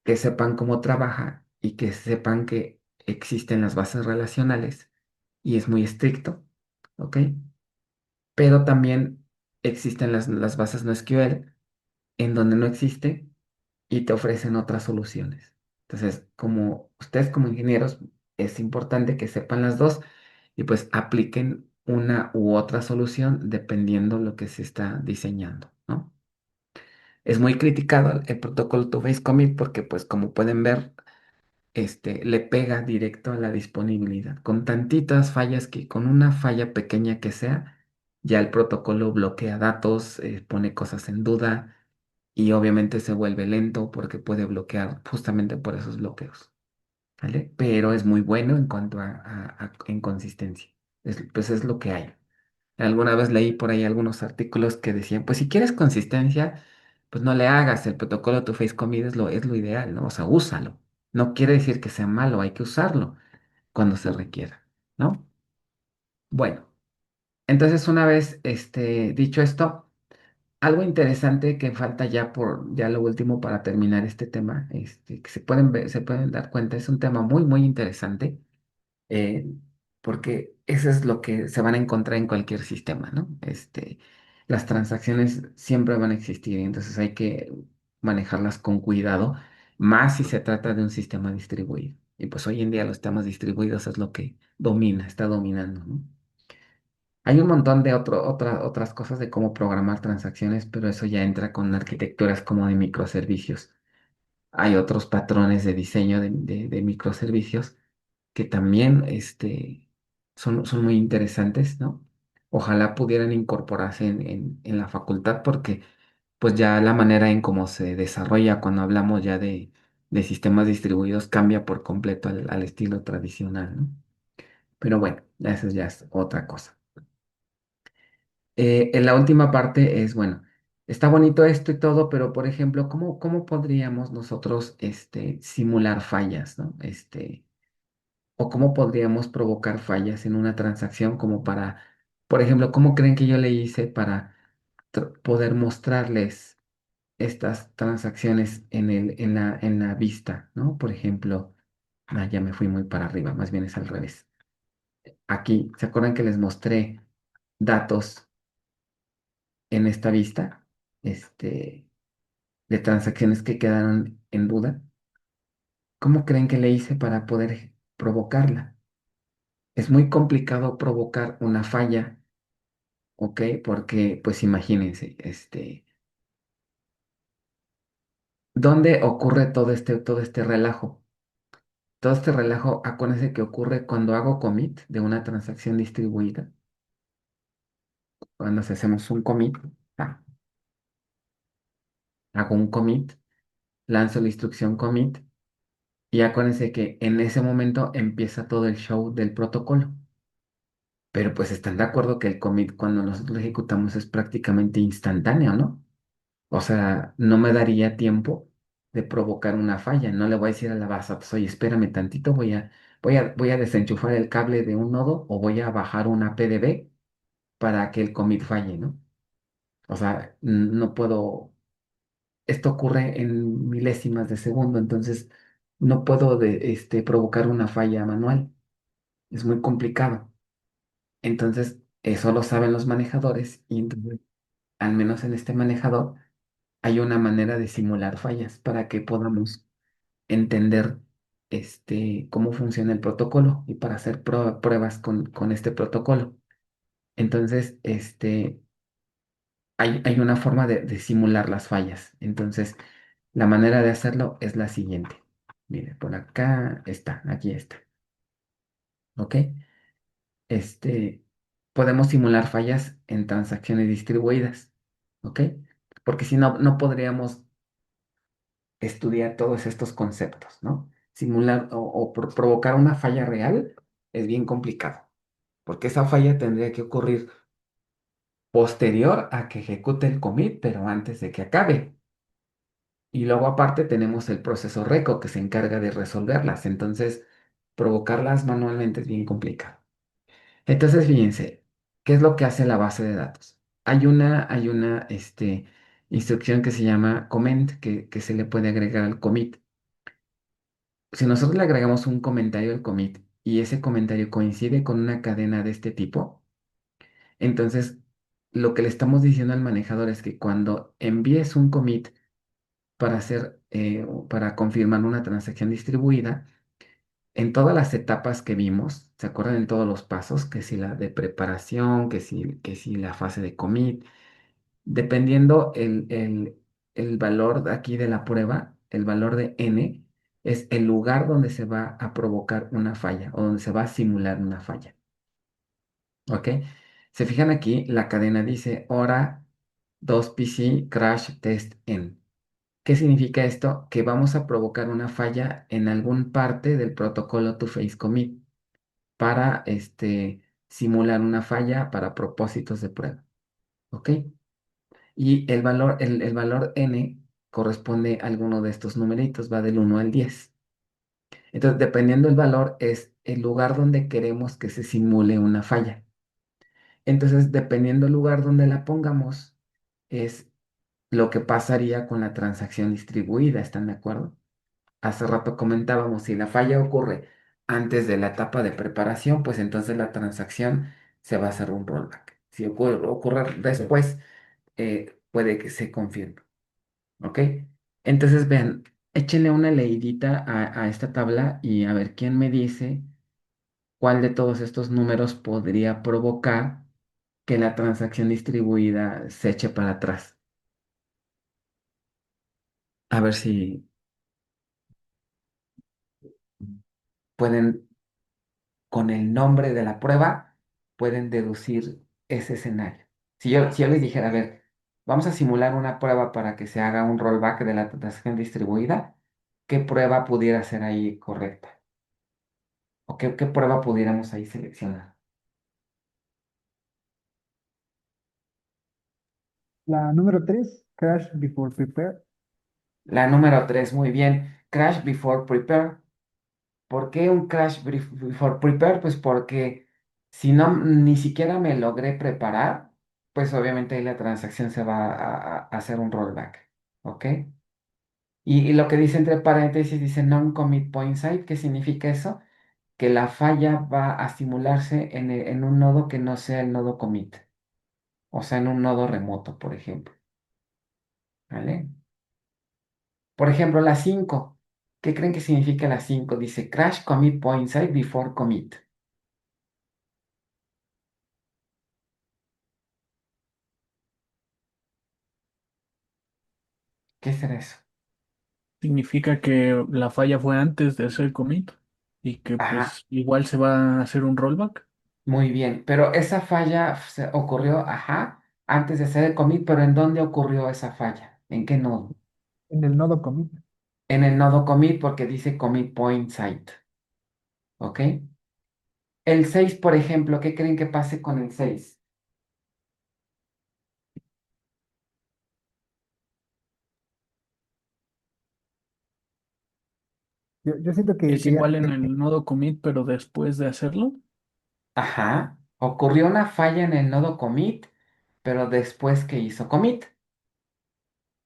que sepan cómo trabaja y que sepan que existen las bases relacionales y es muy estricto, ¿ok? Pero también existen las bases no SQL en donde no existe y te ofrecen otras soluciones. Entonces, como ustedes como ingenieros, es importante que sepan las dos y pues apliquen una u otra solución dependiendo lo que se está diseñando, ¿no? Es muy criticado el protocolo to face commit porque pues como pueden ver, le pega directo a la disponibilidad. Con tantitas fallas que con una falla pequeña que sea, ya el protocolo bloquea datos, pone cosas en duda y obviamente se vuelve lento porque puede bloquear justamente por esos bloqueos, ¿vale? Pero es muy bueno en cuanto a inconsistencia. Pues es lo que hay. Alguna vez leí por ahí algunos artículos que decían, pues si quieres consistencia, pues no le hagas el protocolo to face commit es lo ideal, ¿no? O sea, úsalo. No quiere decir que sea malo, hay que usarlo cuando se requiera, ¿no? Bueno, entonces una vez dicho esto, algo interesante que falta ya lo último para terminar este tema, que se pueden dar cuenta, es un tema muy, muy interesante eh, porque eso es lo que se van a encontrar en cualquier sistema, ¿no? Las transacciones siempre van a existir, y entonces hay que manejarlas con cuidado, más si se trata de un sistema distribuido. Y pues hoy en día los sistemas distribuidos es lo que está dominando, ¿no? Hay un montón de otras cosas de cómo programar transacciones, pero eso ya entra con arquitecturas como de microservicios. Hay otros patrones de diseño de microservicios que también son muy interesantes, ¿no? Ojalá pudieran incorporarse en la facultad porque pues ya la manera en cómo se desarrolla cuando hablamos ya de sistemas distribuidos cambia por completo al estilo tradicional, ¿no? Pero bueno, eso ya es otra cosa. En la última parte es, bueno, está bonito esto y todo, pero por ejemplo, ¿cómo podríamos nosotros simular fallas, ¿no? O cómo podríamos provocar fallas en una transacción como para, por ejemplo, ¿cómo creen que yo le hice para poder mostrarles estas transacciones en la vista, ¿no? Por ejemplo, ya me fui muy para arriba, más bien es al revés. Aquí, ¿se acuerdan que les mostré datos en esta vista? Este, de transacciones que quedaron en duda. ¿Cómo creen que le hice para poder provocarla? Es muy complicado provocar una falla, ¿ok? Porque, pues imagínense, ¿dónde ocurre todo este relajo? Todo este relajo, acuérdense que ocurre cuando hago commit de una transacción distribuida. Cuando hacemos un commit, ah, hago un commit, lanzo la instrucción commit y acuérdense que en ese momento empieza todo el show del protocolo. Pero pues están de acuerdo que el commit cuando nosotros lo ejecutamos es prácticamente instantáneo, ¿no? O sea, no me daría tiempo de provocar una falla. No le voy a decir a la base, pues oye, espérame tantito, voy a desenchufar el cable de un nodo o voy a bajar una PDB para que el commit falle, ¿no? O sea, no puedo, esto ocurre en milésimas de segundo, entonces no puedo provocar una falla manual. Es muy complicado. Entonces, eso lo saben los manejadores y entonces, al menos en este manejador, hay una manera de simular fallas para que podamos entender cómo funciona el protocolo y para hacer pruebas con este protocolo. Entonces, hay una forma de simular las fallas. Entonces, la manera de hacerlo es la siguiente. Mire, por acá está, aquí está. ¿Ok? este, podemos simular fallas en transacciones distribuidas, ¿ok? Porque si no, no podríamos estudiar todos estos conceptos, ¿no? Simular o provocar una falla real es bien complicado, porque esa falla tendría que ocurrir posterior a que ejecute el commit, pero antes de que acabe. Y luego aparte tenemos el proceso RECO que se encarga de resolverlas, entonces provocarlas manualmente es bien complicado. Entonces, fíjense, ¿qué es lo que hace la base de datos? Hay una instrucción que se llama comment, que se le puede agregar al commit. Si nosotros le agregamos un comentario al commit y ese comentario coincide con una cadena de este tipo, entonces lo que le estamos diciendo al manejador es que cuando envíes un commit para confirmar una transacción distribuida, en todas las etapas que vimos, ¿se acuerdan en todos los pasos? Que si la de preparación, que si la fase de commit, dependiendo el valor de aquí de la prueba, el valor de n, es el lugar donde se va a provocar una falla o donde se va a simular una falla. ¿Ok? Se fijan aquí, la cadena dice hora 2 PC crash test n. ¿Qué significa esto? Que vamos a provocar una falla en algún parte del protocolo to face commit para simular una falla para propósitos de prueba. ¿Ok? Y el valor n corresponde a alguno de estos numeritos, va del 1 al 10. Entonces, dependiendo del valor, es el lugar donde queremos que se simule una falla. Entonces, dependiendo del lugar donde la pongamos, es lo que pasaría con la transacción distribuida, ¿están de acuerdo? Hace rato comentábamos, si la falla ocurre antes de la etapa de preparación, pues entonces la transacción se va a hacer un rollback. Si ocurre después, puede que se confirme. ¿Ok? Entonces, vean, échenle una leidita a esta tabla y a ver quién me dice cuál de todos estos números podría provocar que la transacción distribuida se eche para atrás. A ver si pueden con el nombre de la prueba, pueden deducir ese escenario. Si yo les dijera, a ver, vamos a simular una prueba para que se haga un rollback de la transacción distribuida, ¿qué prueba pudiera ser ahí correcta? ¿O qué prueba pudiéramos ahí seleccionar? La número 3, crash before prepare. La número 3, muy bien. Crash before prepare. ¿Por qué un crash before prepare? Pues porque si no, ni siquiera me logré preparar, pues obviamente ahí la transacción se va a hacer un rollback. ¿Ok? Y lo que dice entre paréntesis dice non-commit point site. ¿Qué significa eso? Que la falla va a simularse en un nodo que no sea el nodo commit. O sea, en un nodo remoto, por ejemplo. ¿Vale? Por ejemplo, la 5. ¿Qué creen que significa la 5? Dice crash commit point site before commit. ¿Qué será eso? Significa que la falla fue antes de hacer commit y que Ajá, pues igual se va a hacer un rollback. muy bien. Pero esa falla ocurrió, ajá, antes de hacer el commit, pero ¿en dónde ocurrió esa falla? ¿En qué nodo? En el nodo commit. En el nodo commit porque dice commit point site. ¿Ok? El 6, por ejemplo, ¿qué creen que pase con el 6? Yo siento Es que ya, igual en el nodo commit, pero después de hacerlo, Ajá, ocurrió una falla en el nodo commit, pero después que hizo commit,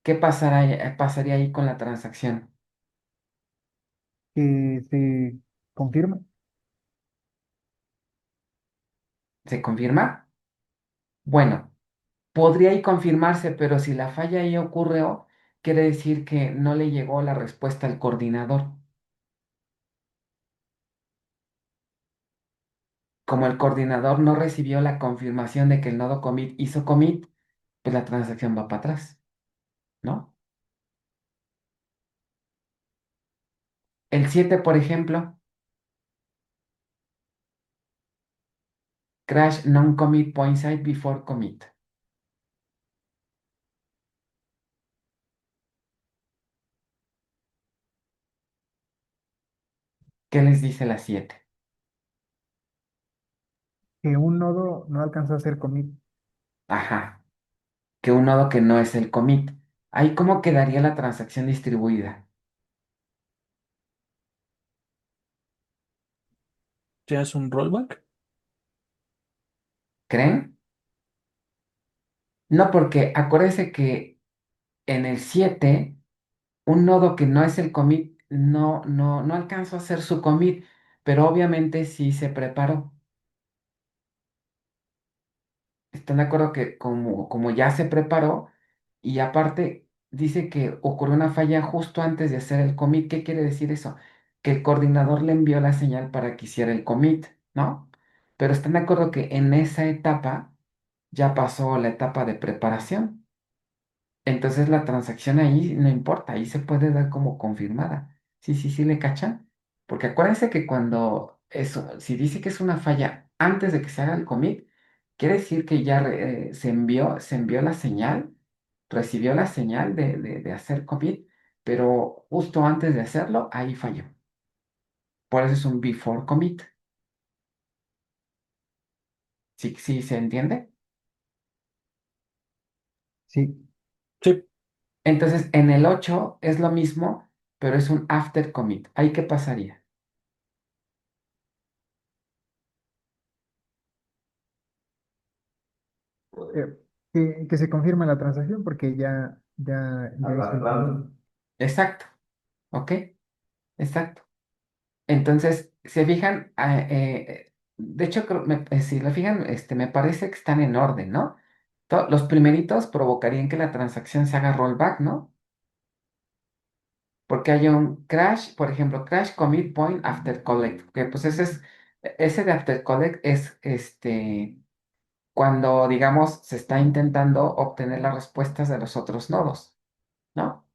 ¿qué pasaría ahí con la transacción? que se confirma. ¿Se confirma? Bueno, podría ahí confirmarse, pero si la falla ahí ocurrió, quiere decir que no le llegó la respuesta al coordinador. Como el coordinador no recibió la confirmación de que el nodo commit hizo commit, pues la transacción va para atrás, ¿no? El 7, por ejemplo, crash non-commit point site before commit. ¿Qué les dice la 7? Que un nodo no alcanzó a hacer commit. Ajá, que un nodo que no es el commit. Ahí cómo quedaría la transacción distribuida. se hace un rollback. ¿Creen? No, porque acuérdense que en el 7 un nodo que no es el commit no alcanzó a hacer su commit, pero obviamente sí se preparó. ¿Están de acuerdo que como ya se preparó y aparte dice que ocurrió una falla justo antes de hacer el commit? ¿Qué quiere decir eso? Que el coordinador le envió la señal para que hiciera el commit, ¿no? Pero están de acuerdo que en esa etapa ya pasó la etapa de preparación. Entonces la transacción ahí no importa, ahí se puede dar como confirmada. Sí, sí, sí, le cachan. Porque acuérdense que cuando eso, si dice que es una falla antes de que se haga el commit, quiere decir que ya se envió la señal, recibió la señal de hacer commit, pero justo antes de hacerlo, ahí falló. Por eso es un before commit. ¿Sí, sí se entiende? Sí. Sí, Entonces en el 8 es lo mismo, pero es un after commit. ¿Ahí qué pasaría? Que se confirma la transacción porque ya hizo el commit. Exacto. ¿Ok? Exacto. Entonces, se fijan, de hecho, si lo fijan, me parece que están en orden, ¿no? Los primeritos provocarían que la transacción se haga rollback, ¿no? Porque hay un crash, por ejemplo, crash commit point after collect, que pues ese de after collect es cuando, digamos, se está intentando obtener las respuestas de los otros nodos, ¿no?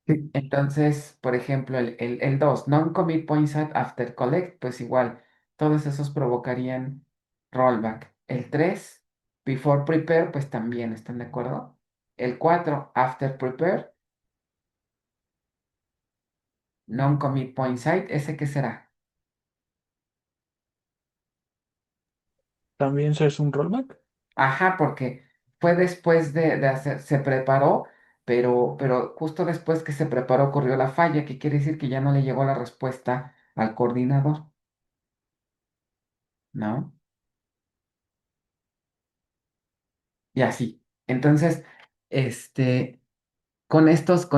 Sí. Entonces, por ejemplo, el 2 non-commit point set after collect, pues igual, todos esos provocarían rollback. El 3 before prepare, pues también, ¿están de acuerdo? El 4 after prepare, non-commit point site, ¿ese qué será? también se hace un rollback. Ajá, porque fue después de hacer, se preparó, pero justo después que se preparó ocurrió la falla, que quiere decir que ya no le llegó la respuesta al coordinador, ¿no? Y así. Entonces, este, con estos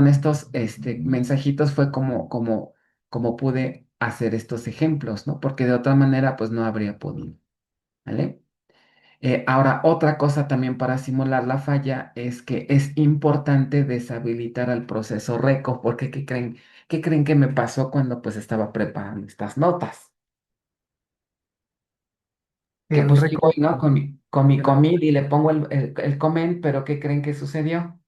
mensajitos fue como pude hacer estos ejemplos, ¿no? Porque de otra manera, pues no habría podido, ¿vale? Ahora, otra cosa también para simular la falla es que es importante deshabilitar al proceso RECO, porque ¿qué creen que me pasó cuando pues estaba preparando estas notas? Que El pues ahí voy, récord ¿no? Con mi era commit y le pongo el comment, pero ¿qué creen que sucedió?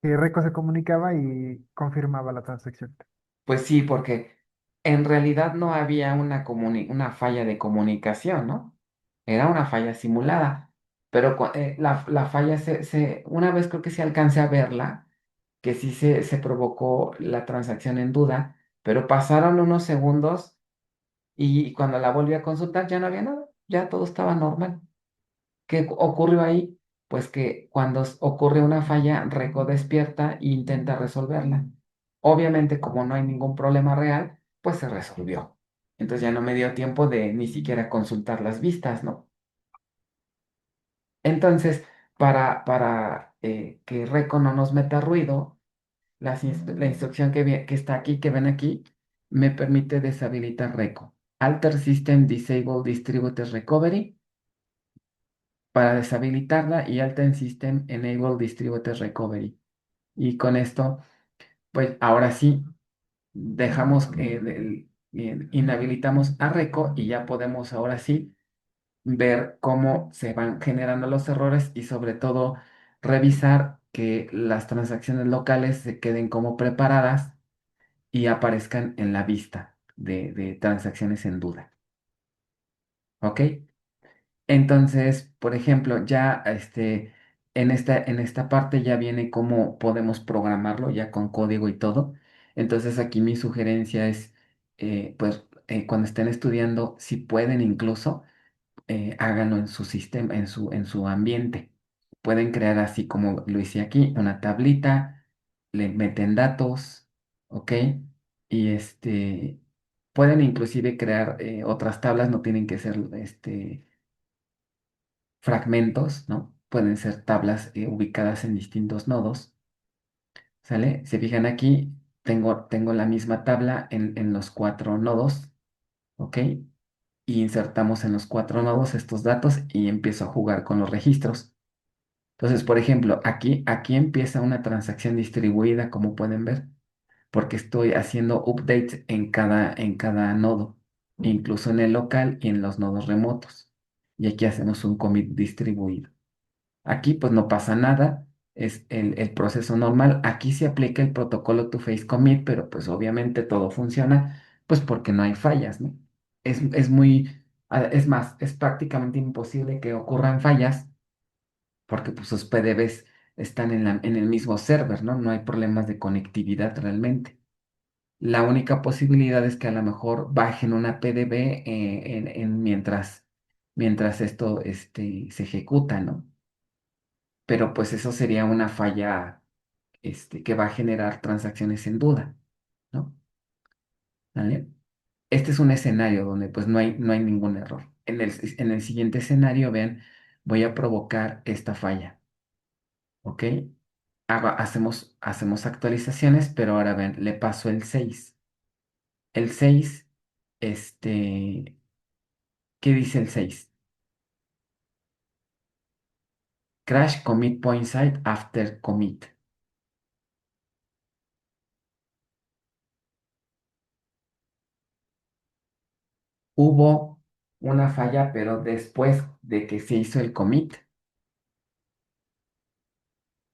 que Reco se comunicaba y confirmaba la transacción. Pues sí, porque en realidad no había una falla de comunicación, ¿no? Era una falla simulada. Pero la falla una vez creo que sí alcancé a verla, que sí se provocó la transacción en duda, pero pasaron unos segundos y cuando la volví a consultar ya no había nada, ya todo estaba normal. ¿Qué ocurrió ahí? Pues que cuando ocurre una falla, Reco despierta e intenta resolverla. Obviamente, como no hay ningún problema real, pues se resolvió. Entonces ya no me dio tiempo de ni siquiera consultar las vistas, ¿no? Entonces, para que Reco no nos meta ruido, la instrucción que está aquí, que ven aquí, me permite deshabilitar Reco. Alter System Disable Distributed Recovery para deshabilitarla y Alten System Enable Distributed Recovery. Y con esto, pues ahora sí, dejamos, inhabilitamos a Reco y ya podemos ahora sí ver cómo se van generando los errores y sobre todo revisar que las transacciones locales se queden como preparadas y aparezcan en la vista de transacciones en duda. ¿Ok? Entonces, por ejemplo, ya en esta parte ya viene cómo podemos programarlo ya con código y todo. Entonces aquí mi sugerencia es, pues cuando estén estudiando, si pueden incluso, háganlo en su sistema, en su ambiente. Pueden crear así como lo hice aquí, una tablita, le meten datos, ¿ok? Y pueden inclusive crear otras tablas, no tienen que ser fragmentos, ¿no? Pueden ser tablas ubicadas en distintos nodos, ¿sale? Se fijan aquí, tengo la misma tabla en los cuatro nodos, ¿ok? Y insertamos en los cuatro nodos estos datos y empiezo a jugar con los registros. Entonces, por ejemplo, aquí empieza una transacción distribuida, como pueden ver, porque estoy haciendo updates en cada nodo, incluso en el local y en los nodos remotos. Y aquí hacemos un commit distribuido. Aquí pues no pasa nada, es el proceso normal. Aquí se aplica el protocolo to face commit, pero pues obviamente todo funciona pues porque no hay fallas, ¿no? Es más, es prácticamente imposible que ocurran fallas porque pues sus PDBs están en el mismo server, ¿no? No hay problemas de conectividad realmente. La única posibilidad es que a lo mejor bajen una PDB mientras esto se ejecuta, ¿no? Pero pues eso sería una falla que va a generar transacciones en duda, ¿no? ¿Vale? Este es un escenario donde pues no hay ningún error. En el siguiente escenario, vean, voy a provocar esta falla, ¿ok? Hacemos actualizaciones, pero ahora ven, le paso el 6. El 6, ¿qué dice el 6? Crash commit point site after commit. Hubo una falla, pero después de que se hizo el commit.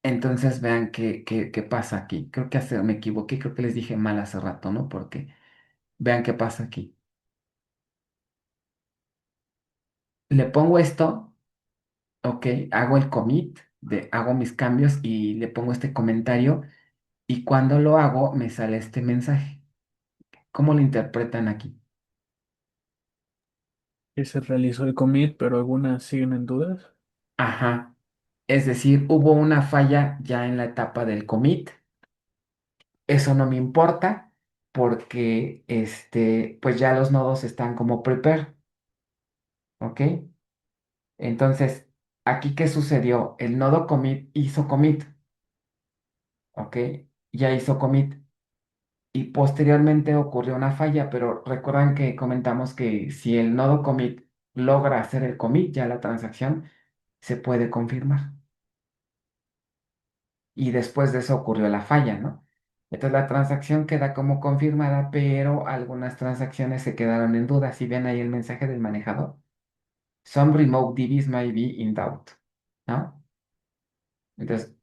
Entonces vean qué pasa aquí. Creo que me equivoqué, creo que les dije mal hace rato, ¿no? Porque vean qué pasa aquí. Le pongo esto, ok, hago el commit, hago mis cambios y le pongo este comentario y cuando lo hago me sale este mensaje. ¿Cómo lo interpretan aquí? Que se realizó el commit, pero algunas siguen en dudas. Ajá. Es decir, hubo una falla ya en la etapa del commit. Eso no me importa porque pues ya los nodos están como prepare, ¿ok? Entonces, aquí, ¿qué sucedió? El nodo commit hizo commit, ¿ok? Ya hizo commit. Y posteriormente ocurrió una falla, pero recuerdan que comentamos que si el nodo commit logra hacer el commit, ya la transacción se puede confirmar. Y después de eso ocurrió la falla, ¿no? Entonces la transacción queda como confirmada, pero algunas transacciones se quedaron en duda. Si ven ahí el mensaje del manejador, some remote DBs may be in doubt, ¿no? Entonces,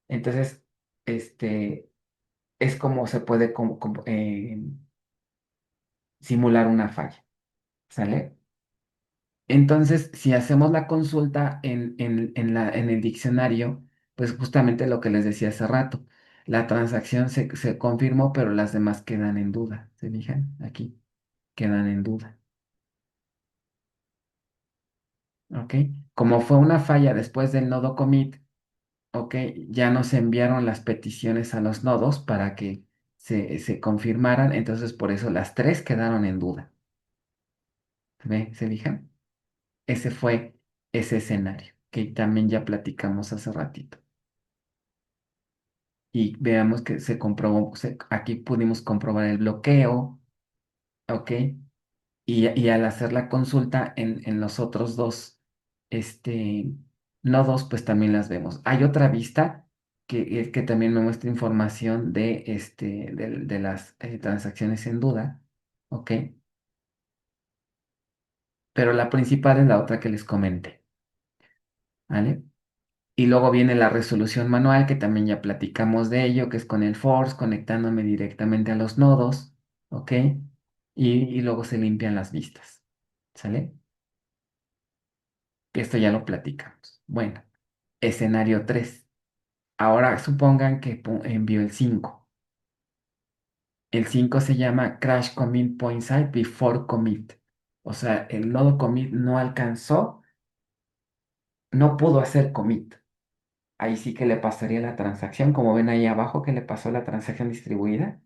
entonces, este es como se puede simular una falla, ¿sale? Entonces, si hacemos la consulta en el diccionario, pues justamente lo que les decía hace rato, la transacción se confirmó, pero las demás quedan en duda. ¿Se fijan? Aquí quedan en duda. ¿Ok? Como fue una falla después del nodo commit, ¿ok? Ya nos enviaron las peticiones a los nodos para que se confirmaran, entonces por eso las tres quedaron en duda. ¿Ve? ¿Se fijan? Ese fue ese escenario que también ya platicamos hace ratito. Y veamos que se comprobó, aquí pudimos comprobar el bloqueo, ¿ok? Y al hacer la consulta en los otros dos nodos, pues también las vemos. Hay otra vista que también me muestra información de las transacciones en duda, ¿ok? Pero la principal es la otra que les comenté, ¿vale? Y luego viene la resolución manual, que también ya platicamos de ello, que es con el force, conectándome directamente a los nodos, ¿ok? Y luego se limpian las vistas, ¿sale? Que esto ya lo platicamos. Bueno, escenario 3. Ahora supongan que envío el 5. El 5 se llama Crash Commit Point Site Before Commit. O sea, el nodo commit no alcanzó, no pudo hacer commit. Ahí sí que le pasaría la transacción, como ven ahí abajo que le pasó la transacción distribuida.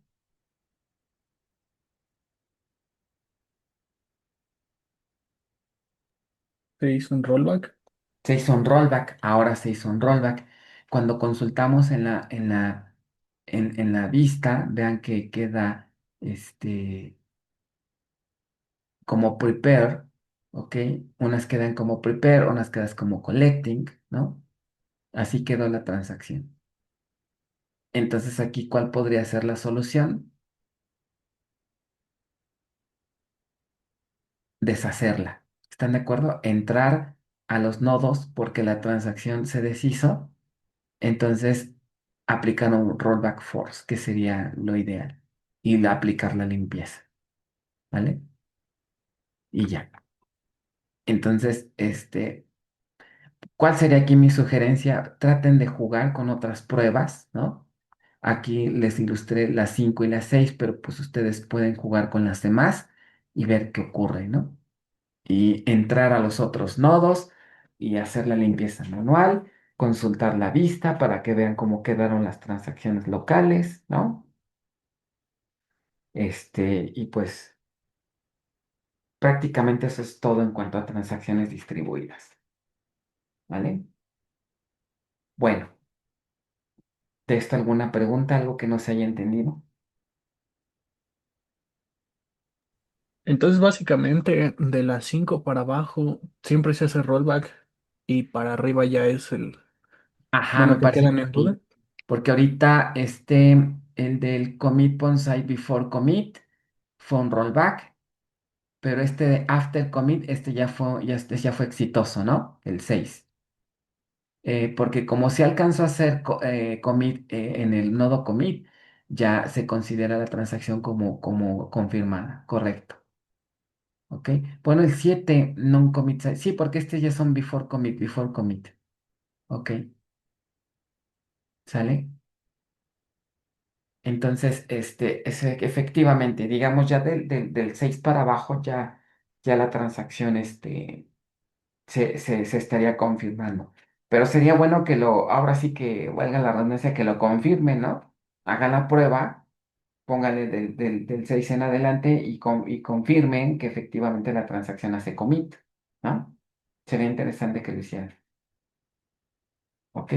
Se hizo un rollback. Se hizo un rollback, ahora se hizo un rollback. Cuando consultamos en la vista, vean que queda como prepare, ¿ok? Unas quedan como prepare, unas quedan como collecting, ¿no? Así quedó la transacción. Entonces aquí, ¿cuál podría ser la solución? Deshacerla. ¿Están de acuerdo? Entrar a los nodos porque la transacción se deshizo. Entonces, aplicar un rollback force, que sería lo ideal, y aplicar la limpieza, ¿vale? Y ya. Entonces, ¿cuál sería aquí mi sugerencia? Traten de jugar con otras pruebas, ¿no? Aquí les ilustré las 5 y las 6, pero pues ustedes pueden jugar con las demás y ver qué ocurre, ¿no? Y entrar a los otros nodos y hacer la limpieza manual, consultar la vista para que vean cómo quedaron las transacciones locales, ¿no? Y pues prácticamente eso es todo en cuanto a transacciones distribuidas, ¿vale? Bueno, ¿de esto alguna pregunta, algo que no se haya entendido? Entonces, básicamente, de las 5 para abajo siempre se hace rollback y para arriba ya es el, Ajá, me bueno, que parece quedan que en duda. sí, porque ahorita el del commit site before commit fue un rollback, pero este de after commit, ya fue exitoso, ¿no? El 6. Porque como se alcanzó a hacer commit en el nodo commit, ya se considera la transacción como confirmada, correcto. ¿Ok? Bueno, el 7 non-commit site, sí, porque este ya son before commit. ¿Ok? ¿Sale? Entonces, efectivamente, digamos ya del 6 para abajo, ya ya la transacción se estaría confirmando. Pero sería bueno que ahora sí que valga la redundancia, que lo confirmen, ¿no? Hagan la prueba, pónganle del 6 en adelante y confirmen que efectivamente la transacción hace commit, ¿no? Sería interesante que lo hicieran, ¿ok?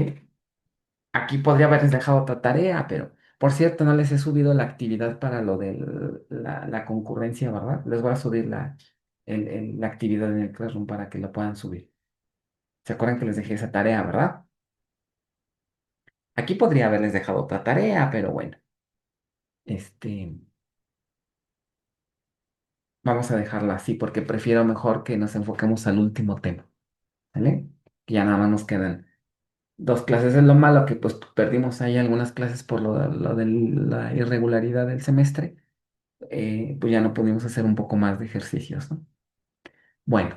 Aquí podría haberles dejado otra tarea, pero por cierto, no les he subido la actividad para lo de la concurrencia, ¿verdad? Les voy a subir la actividad en el Classroom para que lo puedan subir. ¿Se acuerdan que les dejé esa tarea, verdad? Aquí podría haberles dejado otra tarea, pero bueno, este, vamos a dejarla así porque prefiero mejor que nos enfoquemos al último tema, ¿vale? Que ya nada más nos quedan dos clases. Es lo malo que pues perdimos ahí algunas clases por lo de la irregularidad del semestre. Pues ya no pudimos hacer un poco más de ejercicios, ¿no? Bueno,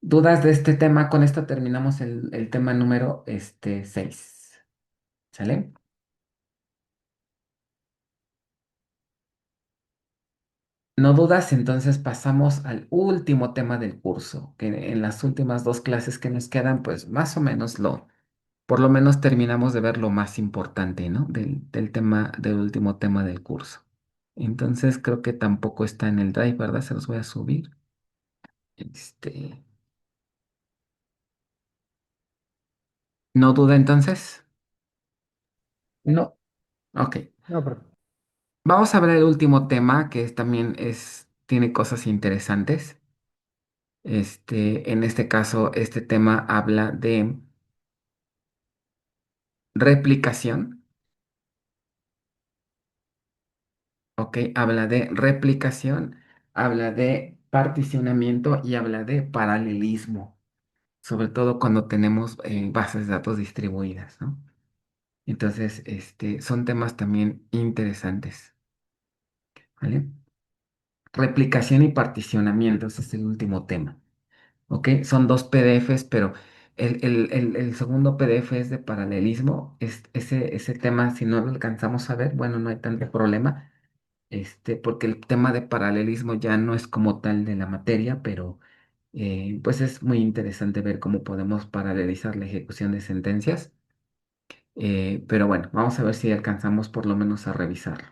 dudas de este tema. Con esto terminamos el tema número 6. ¿Sale? No dudas, entonces pasamos al último tema del curso, que en las últimas dos clases que nos quedan, pues más o menos por lo menos terminamos de ver lo más importante, ¿no? Del tema, del último tema del curso. Entonces creo que tampoco está en el drive, ¿verdad? Se los voy a subir. Este, ¿No duda entonces? No. Ok. No, pero Vamos a ver el último tema, que también tiene cosas interesantes. En este caso, este tema habla de replicación, ¿ok? Habla de replicación, habla de particionamiento y habla de paralelismo, sobre todo cuando tenemos bases de datos distribuidas, ¿no? Entonces, son temas también interesantes, ¿vale? Replicación y particionamiento, ese es el último tema. ¿Ok? Son dos PDFs, pero el segundo PDF es de paralelismo. Ese tema, si no lo alcanzamos a ver, bueno, no hay tanto problema, porque el tema de paralelismo ya no es como tal de la materia, pero pues es muy interesante ver cómo podemos paralelizar la ejecución de sentencias. Pero bueno, vamos a ver si alcanzamos por lo menos a revisarlo.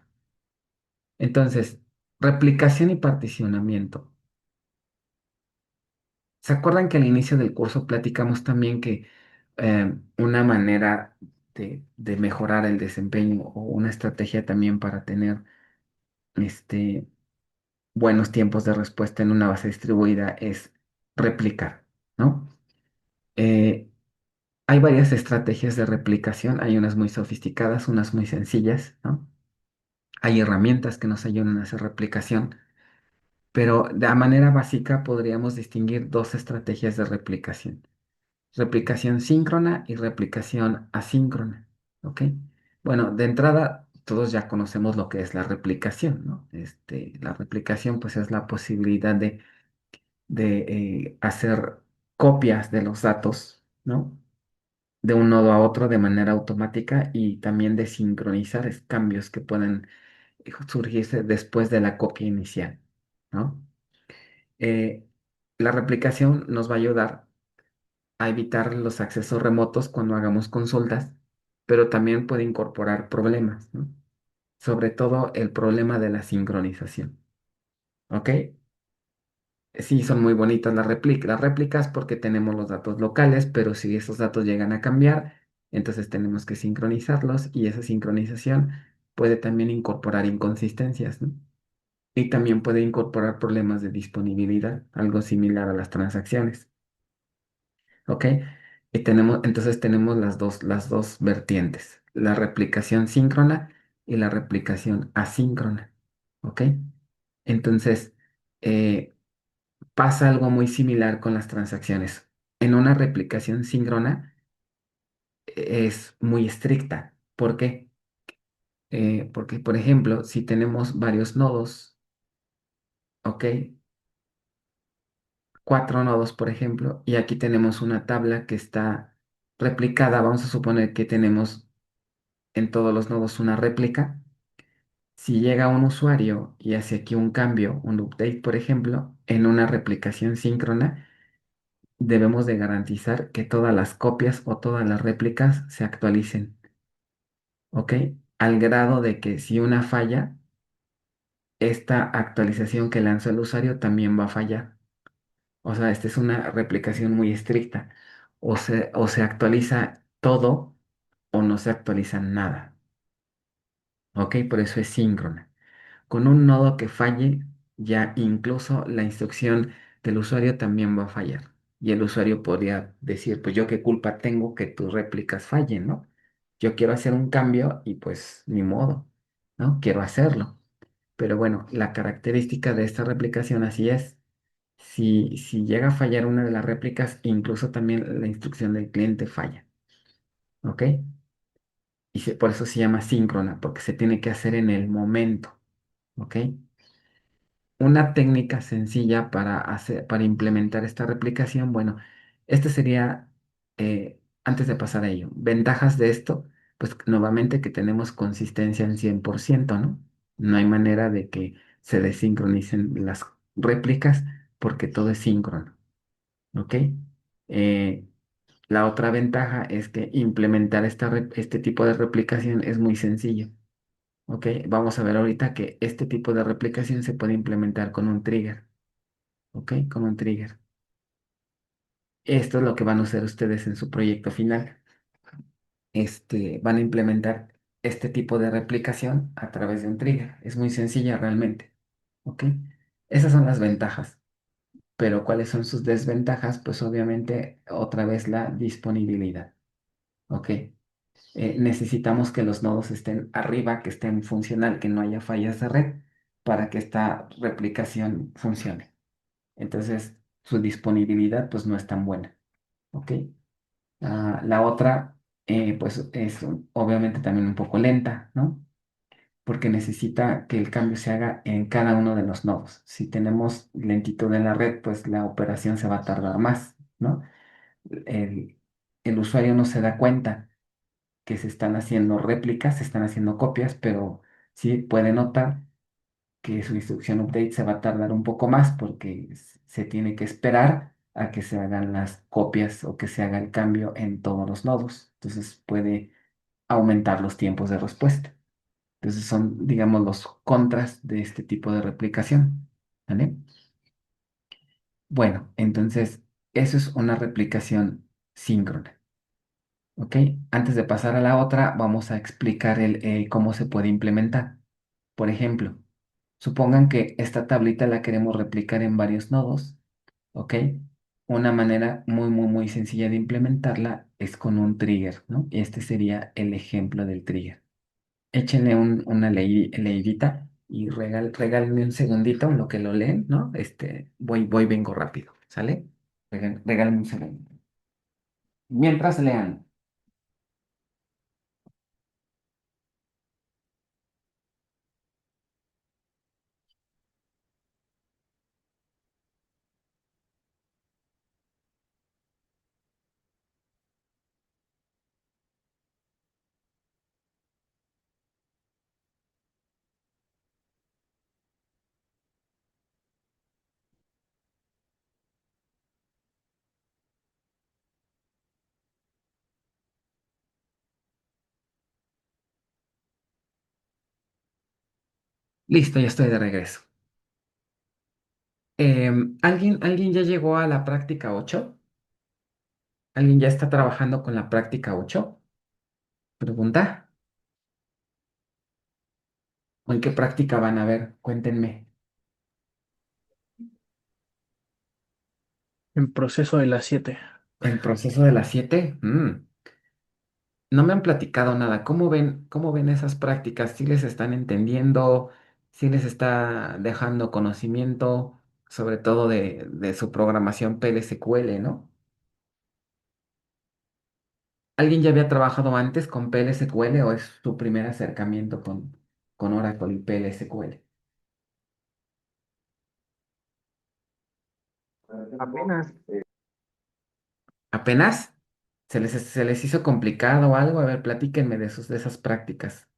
Entonces, replicación y particionamiento. ¿Se acuerdan que al inicio del curso platicamos también que una manera de mejorar el desempeño o una estrategia también para tener este, buenos tiempos de respuesta en una base distribuida es replicar, ¿no? Eh, Hay varias estrategias de replicación, hay unas muy sofisticadas, unas muy sencillas, ¿no? Hay herramientas que nos ayudan a hacer replicación, pero de manera básica podríamos distinguir dos estrategias de replicación. Replicación síncrona y replicación asíncrona. ¿Ok? Bueno, de entrada, todos ya conocemos lo que es la replicación, ¿no? La replicación, pues, es la posibilidad de hacer copias de los datos, ¿no? De un nodo a otro de manera automática y también de sincronizar cambios que pueden surgirse después de la copia inicial, ¿no? Eh, la replicación nos va a ayudar a evitar los accesos remotos cuando hagamos consultas, pero también puede incorporar problemas, ¿no? Sobre todo el problema de la sincronización, ¿ok? Sí, son muy bonitas las réplicas porque tenemos los datos locales, pero si esos datos llegan a cambiar, entonces tenemos que sincronizarlos y esa sincronización puede también incorporar inconsistencias, ¿no? Y también puede incorporar problemas de disponibilidad, algo similar a las transacciones. ¿Ok? Entonces tenemos las dos vertientes, la replicación síncrona y la replicación asíncrona. ¿Ok? Entonces, eh, pasa algo muy similar con las transacciones. En una replicación síncrona es muy estricta. ¿Por qué? Porque, por ejemplo, si tenemos varios nodos, ¿ok? 4 nodos, por ejemplo, y aquí tenemos una tabla que está replicada, vamos a suponer que tenemos en todos los nodos una réplica. si llega un usuario y hace aquí un cambio, un update, por ejemplo, en una replicación síncrona, debemos de garantizar que todas las copias o todas las réplicas se actualicen, ¿ok? Al grado de que si una falla, esta actualización que lanzó el usuario también va a fallar. O sea, esta es una replicación muy estricta. O se actualiza todo o no se actualiza nada, ¿ok? Por eso es síncrona. Con un nodo que falle, ya incluso la instrucción del usuario también va a fallar. Y el usuario podría decir, pues yo qué culpa tengo que tus réplicas fallen, ¿no? Yo quiero hacer un cambio y pues ni modo, ¿no? Quiero hacerlo. Pero bueno, la característica de esta replicación así es. Si llega a fallar una de las réplicas, incluso también la instrucción del cliente falla, ¿ok? Por eso se llama síncrona, porque se tiene que hacer en el momento, ¿ok? Una técnica sencilla para implementar esta replicación, bueno, este sería, antes de pasar a ello, ventajas de esto, pues nuevamente que tenemos consistencia en 100%, ¿no? No hay manera de que se desincronicen las réplicas porque todo es síncrono, ¿ok? Eh, la otra ventaja es que implementar este tipo de replicación es muy sencillo. Ok, vamos a ver ahorita que este tipo de replicación se puede implementar con un trigger. Ok, con un trigger. Esto es lo que van a hacer ustedes en su proyecto final. Van a implementar este tipo de replicación a través de un trigger. Es muy sencilla realmente. Ok, esas son las ventajas. Pero ¿cuáles son sus desventajas? Pues obviamente otra vez la disponibilidad. Ok, necesitamos que los nodos estén arriba, que estén funcional, que no haya fallas de red para que esta replicación funcione. Entonces, su disponibilidad pues no es tan buena, ¿ok? La otra, pues es obviamente también un poco lenta, ¿no? Porque necesita que el cambio se haga en cada uno de los nodos. Si tenemos lentitud en la red, pues la operación se va a tardar más, ¿no? El, el usuario no se da cuenta que se están haciendo réplicas, se están haciendo copias, pero sí puede notar que su instrucción update se va a tardar un poco más porque se tiene que esperar a que se hagan las copias o que se haga el cambio en todos los nodos. Entonces puede aumentar los tiempos de respuesta. Entonces son, digamos, los contras de este tipo de replicación. ¿Vale? Bueno, entonces eso es una replicación síncrona. ¿Ok? Antes de pasar a la otra, vamos a explicar cómo se puede implementar. Por ejemplo, supongan que esta tablita la queremos replicar en varios nodos, ¿ok? Una manera muy, muy, muy sencilla de implementarla es con un trigger, ¿no? Y este sería el ejemplo del trigger. Échenle una leidita y regálenme un segundito en lo que lo leen, ¿no? Vengo rápido, ¿sale? Regálenme un segundo. Mientras lean. Listo, ya estoy de regreso. ¿Alguien ya llegó a la práctica 8? ¿Alguien ya está trabajando con la práctica 8? Pregunta. ¿O en qué práctica van a ver? Cuéntenme. En proceso de las 7. ¿El proceso de las 7? No me han platicado nada. ¿Cómo ven esas prácticas? ¿Sí les están entendiendo? ¿Sí les está dejando conocimiento, sobre todo de su programación PLSQL, ¿no? ¿Alguien ya había trabajado antes con PLSQL o es su primer acercamiento con Oracle y PLSQL? Apenas. ¿Apenas? ¿Se les hizo complicado o algo? A ver, platíquenme de esas prácticas.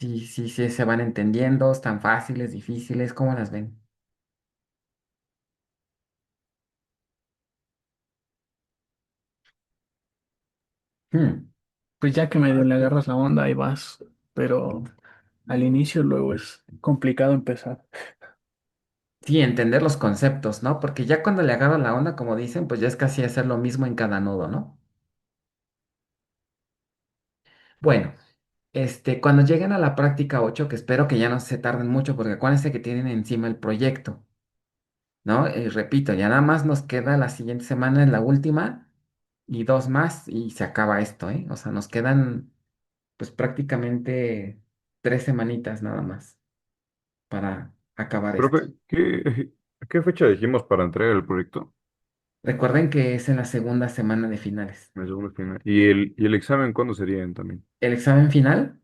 Sí, se van entendiendo, están fáciles, difíciles, ¿cómo las ven? Hmm. Pues ya que medio le agarras la onda, ahí vas. Pero al inicio luego es complicado empezar. Sí, entender los conceptos, ¿no? Porque ya cuando le agarro la onda, como dicen, pues ya es casi hacer lo mismo en cada nodo, ¿no? Bueno, cuando lleguen a la práctica 8, que espero que ya no se tarden mucho, porque acuérdense que tienen encima el proyecto, ¿no? Repito, ya nada más nos queda la siguiente semana, en la última, y dos más, y se acaba esto, ¿eh? O sea, nos quedan, pues prácticamente 3 semanitas nada más para acabar esto. Profe, ¿qué fecha dijimos para entregar el proyecto? Recuerden que es en la segunda semana de finales. Me seguro que no. ¿Y el examen cuándo sería también? El examen final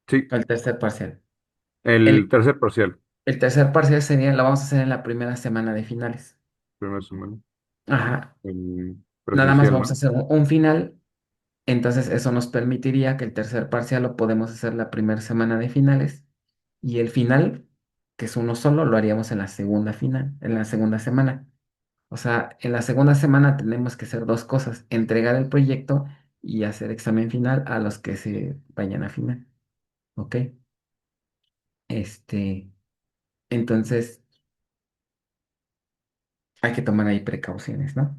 Sí, o el tercer parcial. el El, tercer parcial, el tercer parcial sería, lo vamos a hacer en la primera semana de finales. primera semana, Ajá. el Nada más presencial, vamos a ¿no? hacer un final. Entonces eso nos permitiría que el tercer parcial lo podemos hacer la primera semana de finales y el final, que es uno solo, lo haríamos en la segunda final, en la segunda semana. O sea, en la segunda semana tenemos que hacer dos cosas: entregar el proyecto y hacer examen final a los que se vayan a final. ¿Ok? Este, entonces hay que tomar ahí precauciones, ¿no?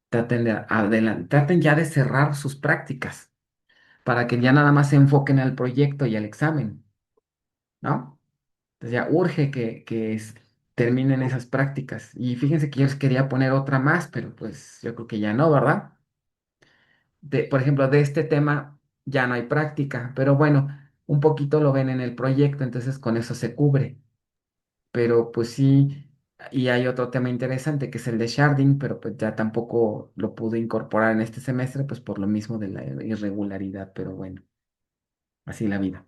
Traten ya de cerrar sus prácticas para que ya nada más se enfoquen al proyecto y al examen, ¿no? Entonces ya urge terminen esas prácticas. Y fíjense que yo les quería poner otra más, pero pues yo creo que ya no, ¿verdad? Por ejemplo, de este tema ya no hay práctica, pero bueno, un poquito lo ven en el proyecto, entonces con eso se cubre. Pero pues sí, y hay otro tema interesante que es el de sharding, pero pues ya tampoco lo pude incorporar en este semestre, pues por lo mismo de la irregularidad, pero bueno, así la vida.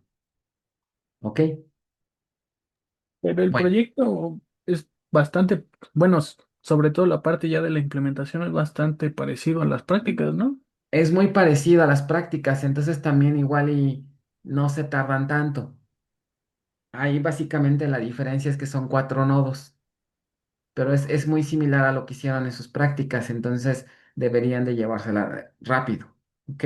¿Ok? Pero el Bueno. proyecto es bastante, bueno, sobre todo la parte ya de la implementación es bastante parecido a las prácticas, ¿no? Es muy parecido a las prácticas, entonces también igual y no se tardan tanto. Ahí básicamente la diferencia es que son 4 nodos, pero es muy similar a lo que hicieron en sus prácticas, entonces deberían de llevársela rápido, ¿ok?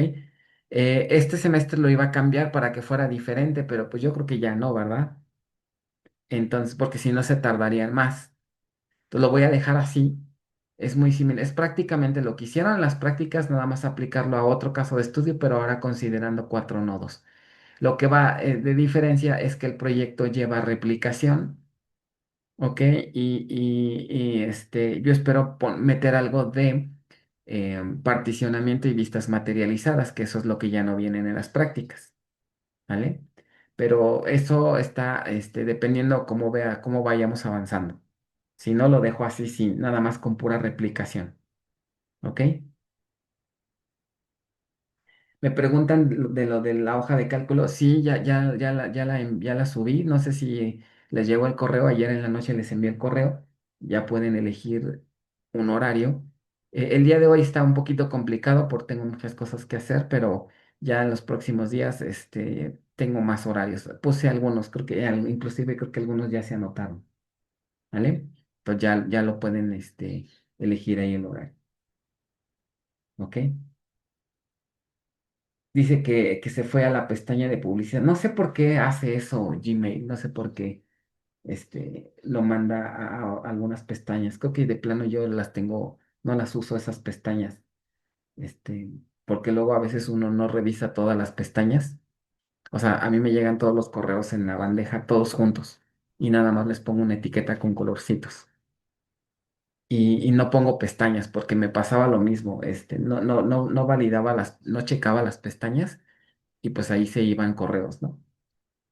Este semestre lo iba a cambiar para que fuera diferente, pero pues yo creo que ya no, ¿verdad? Entonces, porque si no se tardarían más. Entonces lo voy a dejar así. Es muy similar, es prácticamente lo que hicieron en las prácticas, nada más aplicarlo a otro caso de estudio, pero ahora considerando 4 nodos. Lo que va de diferencia es que el proyecto lleva replicación, ¿ok? Yo espero meter algo de particionamiento y vistas materializadas, que eso es lo que ya no vienen en las prácticas, ¿vale? Pero eso está dependiendo cómo vayamos avanzando. Si no, lo dejo así, sin nada más con pura replicación, ¿ok? Me preguntan de lo de la hoja de cálculo. Sí, ya la subí. No sé si les llegó el correo. Ayer en la noche les envié el correo. Ya pueden elegir un horario. El día de hoy está un poquito complicado porque tengo muchas cosas que hacer, pero ya en los próximos días tengo más horarios. Puse algunos, creo que inclusive creo que algunos ya se anotaron, ¿vale? Pues ya lo pueden elegir ahí el horario, ¿ok? Dice que se fue a la pestaña de publicidad. No sé por qué hace eso Gmail, no sé por qué lo manda a algunas pestañas. Creo que de plano yo las tengo, no las uso esas pestañas, este, porque luego a veces uno no revisa todas las pestañas. O sea, a mí me llegan todos los correos en la bandeja, todos juntos, y nada más les pongo una etiqueta con colorcitos. Y no pongo pestañas porque me pasaba lo mismo, no validaba no checaba las pestañas y pues ahí se iban correos, ¿no?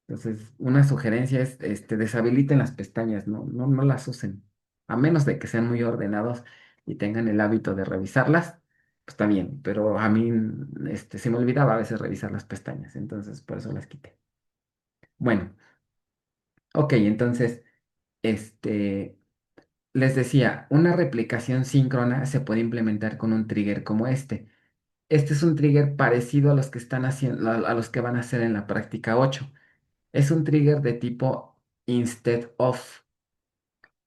Entonces, una sugerencia es, deshabiliten las pestañas, no las usen, a menos de que sean muy ordenados y tengan el hábito de revisarlas, pues está bien, pero a mí, se me olvidaba a veces revisar las pestañas, entonces por eso las quité. Bueno, ok, entonces, este, les decía, una replicación síncrona se puede implementar con un trigger como este. Este es un trigger parecido a los que están haciendo, a los que van a hacer en la práctica 8. Es un trigger de tipo instead of.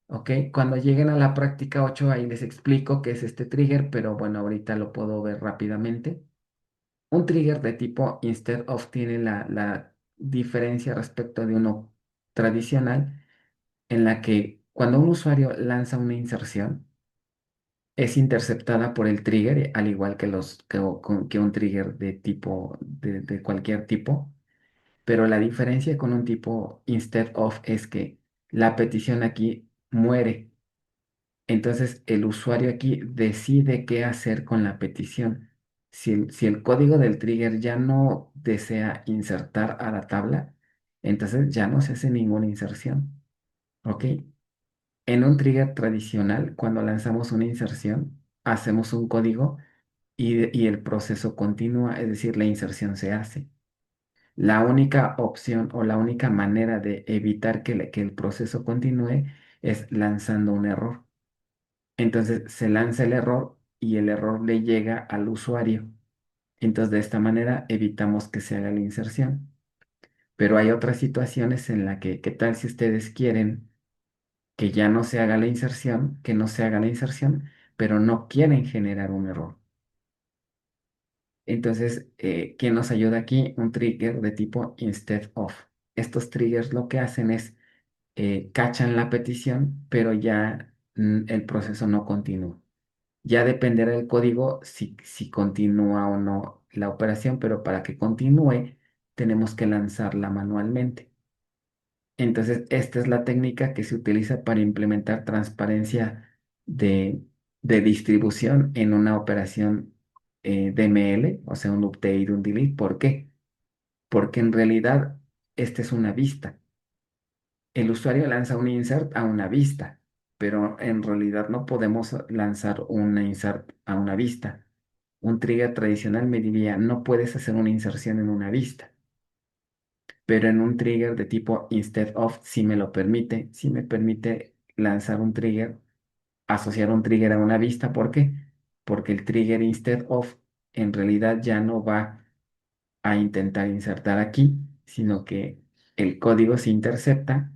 ¿Ok? Cuando lleguen a la práctica 8 ahí les explico qué es este trigger, pero bueno, ahorita lo puedo ver rápidamente. Un trigger de tipo instead of tiene la diferencia respecto de uno tradicional, en la que cuando un usuario lanza una inserción, es interceptada por el trigger, al igual que, que un trigger de tipo, de cualquier tipo. Pero la diferencia con un tipo instead of es que la petición aquí muere. Entonces el usuario aquí decide qué hacer con la petición. Si el código del trigger ya no desea insertar a la tabla, entonces ya no se hace ninguna inserción. ¿Ok? En un trigger tradicional, cuando lanzamos una inserción, hacemos un código y el proceso continúa, es decir, la inserción se hace. La única opción o la única manera de evitar que el proceso continúe es lanzando un error. Entonces se lanza el error y el error le llega al usuario. Entonces de esta manera evitamos que se haga la inserción. Pero hay otras situaciones en las que, ¿qué tal si ustedes quieren que ya no se haga la inserción, que no se haga la inserción, pero no quieren generar un error? Entonces, ¿quién nos ayuda aquí? Un trigger de tipo instead of. Estos triggers lo que hacen es cachan la petición, pero ya el proceso no continúa. Ya dependerá del código si continúa o no la operación, pero para que continúe tenemos que lanzarla manualmente. Entonces, esta es la técnica que se utiliza para implementar transparencia de, de distribución en una operación DML, o sea, un update, un delete. ¿Por qué? Porque en realidad esta es una vista. El usuario lanza un insert a una vista, pero en realidad no podemos lanzar una insert a una vista. Un trigger tradicional me diría, no puedes hacer una inserción en una vista, pero en un trigger de tipo instead of sí me permite lanzar un trigger, asociar un trigger a una vista. ¿Por qué? Porque el trigger instead of en realidad ya no va a intentar insertar aquí, sino que el código se intercepta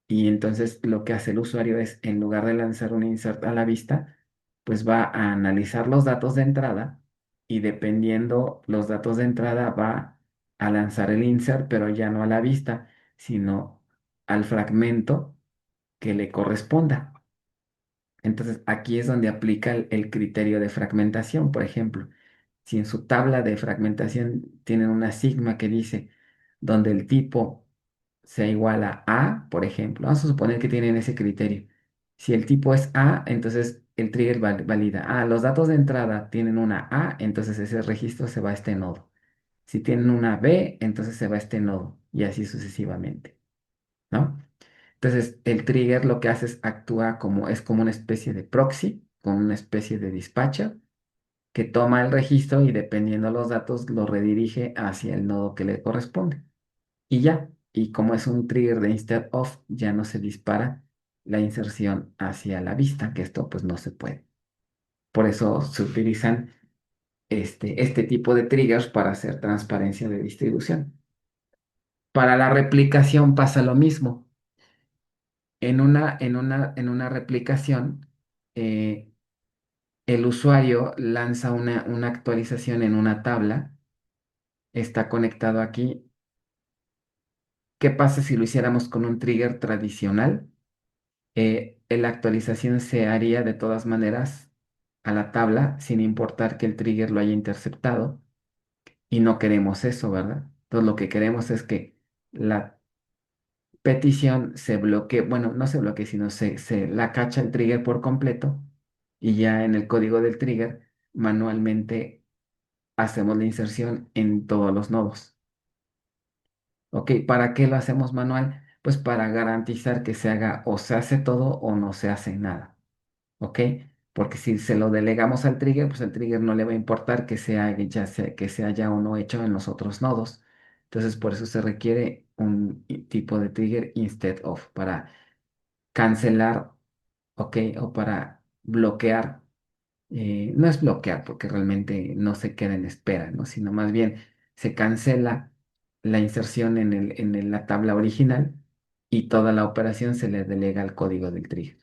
y entonces lo que hace el usuario es, en lugar de lanzar un insert a la vista, pues va a analizar los datos de entrada y dependiendo los datos de entrada va a lanzar el insert, pero ya no a la vista, sino al fragmento que le corresponda. Entonces aquí es donde aplica el criterio de fragmentación. Por ejemplo, si en su tabla de fragmentación tienen una sigma que dice donde el tipo sea igual a A, por ejemplo, vamos a suponer que tienen ese criterio. Si el tipo es A, entonces el trigger valida. Ah, los datos de entrada tienen una A, entonces ese registro se va a este nodo. Si tienen una B, entonces se va a este nodo y así sucesivamente, ¿no? Entonces, el trigger lo que hace es actúa es como una especie de proxy, como una especie de dispatcher, que toma el registro y dependiendo de los datos lo redirige hacia el nodo que le corresponde. Y ya, y como es un trigger de instead of, ya no se dispara la inserción hacia la vista, que esto pues no se puede. Por eso se utilizan este tipo de triggers para hacer transparencia de distribución. Para la replicación pasa lo mismo. En una replicación, eh, el usuario lanza una actualización en una tabla, está conectado aquí. ¿Qué pasa si lo hiciéramos con un trigger tradicional? La actualización se haría de todas maneras a la tabla, sin importar que el trigger lo haya interceptado, y no queremos eso, ¿verdad? Entonces lo que queremos es que la petición se bloquee, bueno, no se bloquee, sino se la cacha el trigger por completo y ya en el código del trigger manualmente hacemos la inserción en todos los nodos. ¿Ok? ¿Para qué lo hacemos manual? Pues para garantizar que se haga o se hace todo o no se hace nada. ¿Ok? Porque si se lo delegamos al trigger, pues al trigger no le va a importar que se haya o no hecho en los otros nodos. Entonces, por eso se requiere un tipo de trigger instead of para cancelar, ¿ok? O para bloquear. No es bloquear porque realmente no se queda en espera, ¿no? Sino más bien se cancela la inserción la tabla original y toda la operación se le delega al código del trigger.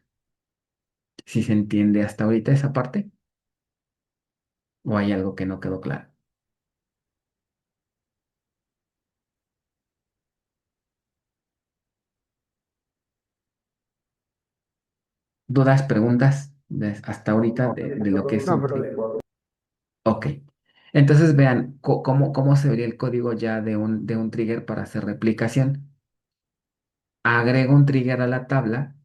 ¿Si se entiende hasta ahorita esa parte? ¿O hay algo que no quedó claro? ¿Dudas, preguntas hasta ahorita de lo que es No, un trigger? pero Ok. Entonces vean cómo se vería el código ya de un trigger para hacer replicación. Agrego un trigger a la tabla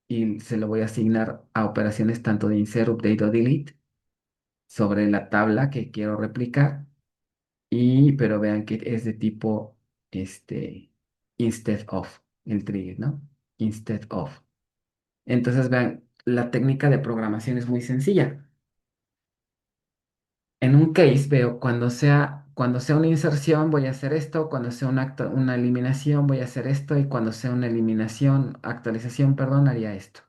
y se lo voy a asignar a operaciones tanto de insert, update o delete sobre la tabla que quiero replicar. Pero vean que es de tipo instead of el trigger, ¿no? Instead of. Entonces vean, la técnica de programación es muy sencilla. En un case veo cuando sea una inserción voy a hacer esto, cuando sea una eliminación voy a hacer esto y cuando sea una eliminación, actualización, perdón, haría esto.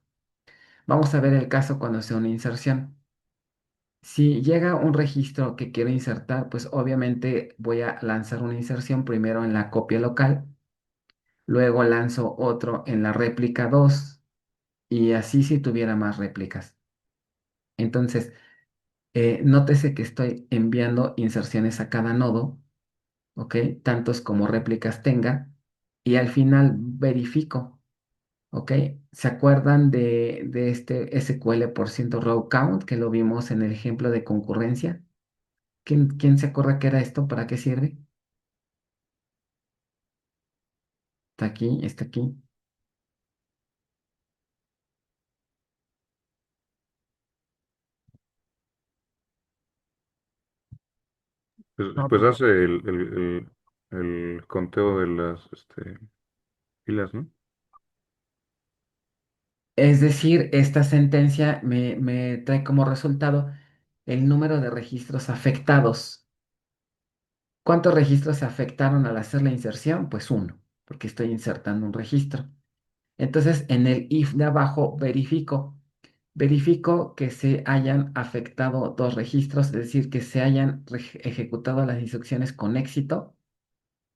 Vamos a ver el caso cuando sea una inserción. Si llega un registro que quiero insertar, pues obviamente voy a lanzar una inserción primero en la copia local, luego lanzo otro en la réplica 2 y así si tuviera más réplicas. Entonces, nótese que estoy enviando inserciones a cada nodo, ¿ok? Tantos como réplicas tenga y al final verifico, ¿ok? ¿Se acuerdan de este SQL% row count que lo vimos en el ejemplo de concurrencia? ¿Quién se acuerda qué era esto? ¿Para qué sirve? Está aquí, está aquí. no, Pues pues hace el conteo de las filas, ¿no? Es decir, esta sentencia me trae como resultado el número de registros afectados. ¿Cuántos registros se afectaron al hacer la inserción? Pues uno, porque estoy insertando un registro. Entonces, en el if de abajo verifico que se hayan afectado dos registros, es decir, que se hayan ejecutado las instrucciones con éxito.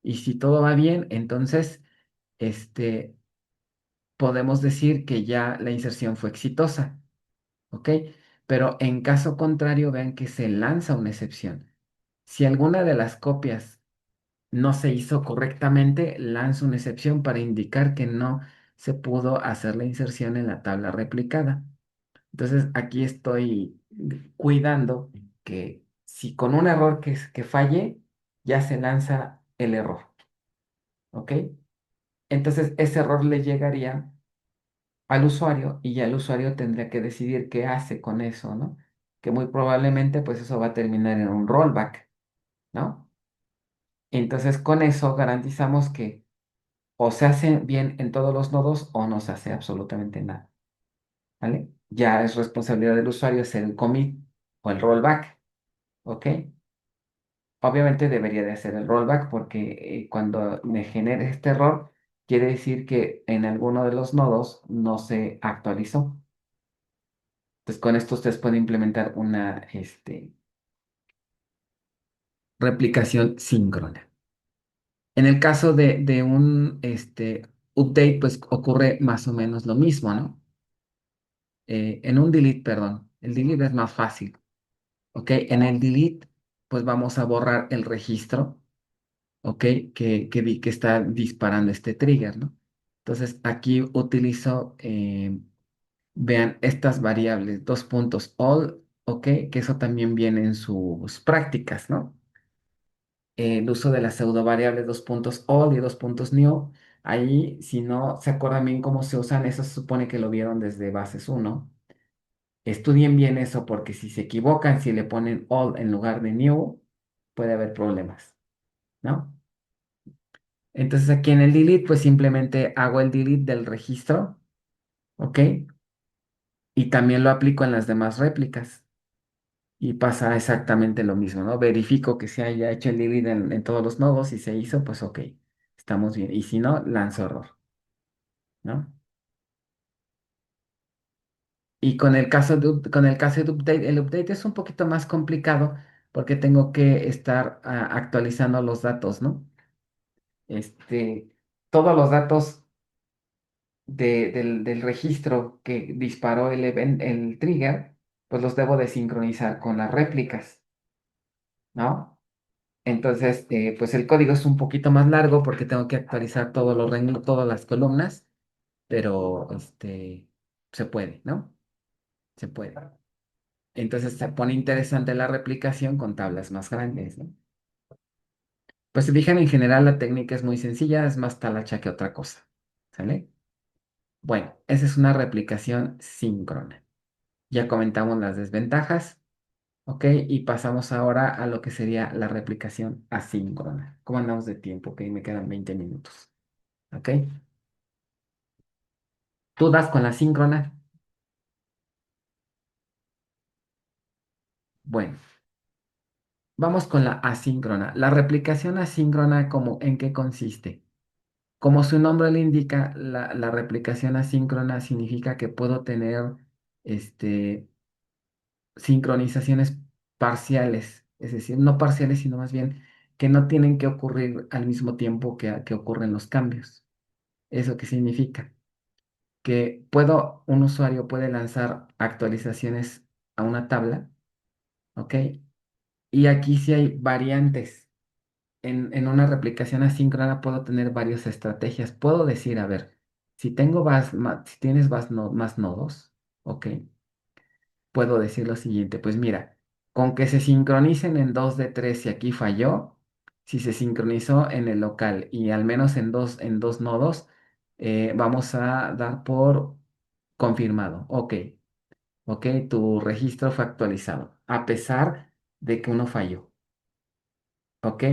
Y si todo va bien, entonces, este, podemos decir que ya la inserción fue exitosa, ¿ok? Pero en caso contrario, vean que se lanza una excepción. Si alguna de las copias no se hizo correctamente, lanzo una excepción para indicar que no se pudo hacer la inserción en la tabla replicada. Entonces, aquí estoy cuidando que si con un error que falle, ya se lanza el error, ¿ok? Entonces, ese error le llegaría al usuario y ya el usuario tendría que decidir qué hace con eso, ¿no? Que muy probablemente, pues eso va a terminar en un rollback, ¿no? Entonces, con eso garantizamos que o se hace bien en todos los nodos o no se hace absolutamente nada, ¿vale? Ya es responsabilidad del usuario hacer el commit o el rollback, ¿ok? Obviamente debería de hacer el rollback porque cuando me genere este error, quiere decir que en alguno de los nodos no se actualizó. Entonces, con esto ustedes pueden implementar una replicación síncrona. En el caso de un update, pues ocurre más o menos lo mismo, ¿no? En un delete, perdón, el delete es más fácil, ¿ok? En el delete, pues vamos a borrar el registro, ¿ok? Que está disparando este trigger, ¿no? Entonces, aquí utilizo, vean, estas variables, dos puntos all, ¿ok? Que eso también viene en sus prácticas, ¿no? El uso de las pseudo variables dos puntos all y dos puntos new. Ahí, si no se acuerdan bien cómo se usan, eso se supone que lo vieron desde bases uno. Estudien bien eso porque si se equivocan, si le ponen all en lugar de new, puede haber problemas, ¿no? Entonces aquí en el delete, pues simplemente hago el delete del registro, ¿ok? Y también lo aplico en las demás réplicas. Y pasa exactamente lo mismo, ¿no? Verifico que se haya hecho el delete en todos los nodos y se hizo, pues ok, estamos bien. Y si no, lanzo error, ¿no? Y con el caso de update, el update es un poquito más complicado porque tengo que estar actualizando los datos, ¿no? este, todos los datos del registro que disparó el trigger, pues los debo de sincronizar con las réplicas, ¿no? Entonces, pues el código es un poquito más largo porque tengo que actualizar todos los renglones, todas las columnas, pero se puede, ¿no? Se puede. Entonces se pone interesante la replicación con tablas más grandes, ¿no? Pues si fijan, en general la técnica es muy sencilla, es más talacha que otra cosa, ¿sale? Bueno, esa es una replicación síncrona. Ya comentamos las desventajas, ¿ok? Y pasamos ahora a lo que sería la replicación asíncrona. ¿Cómo andamos de tiempo? Ok, me quedan 20 minutos, ¿ok? Tú das con la síncrona. Bueno, vamos con la asíncrona. La replicación asíncrona, ¿en qué consiste? Como su nombre le indica, la replicación asíncrona significa que puedo tener este, sincronizaciones parciales, es decir, no parciales, sino más bien que no tienen que ocurrir al mismo tiempo que ocurren los cambios. ¿Eso qué significa? Que un usuario puede lanzar actualizaciones a una tabla, ¿ok? Y aquí sí hay variantes. En una replicación asíncrona puedo tener varias estrategias. Puedo decir, a ver, si tienes más nodos, ¿ok? Puedo decir lo siguiente, pues mira, con que se sincronicen en 2 de 3 y aquí falló, si se sincronizó en el local y al menos en dos nodos, vamos a dar por confirmado. Ok, ok, tu registro fue actualizado, a pesar de que uno falló. Ok,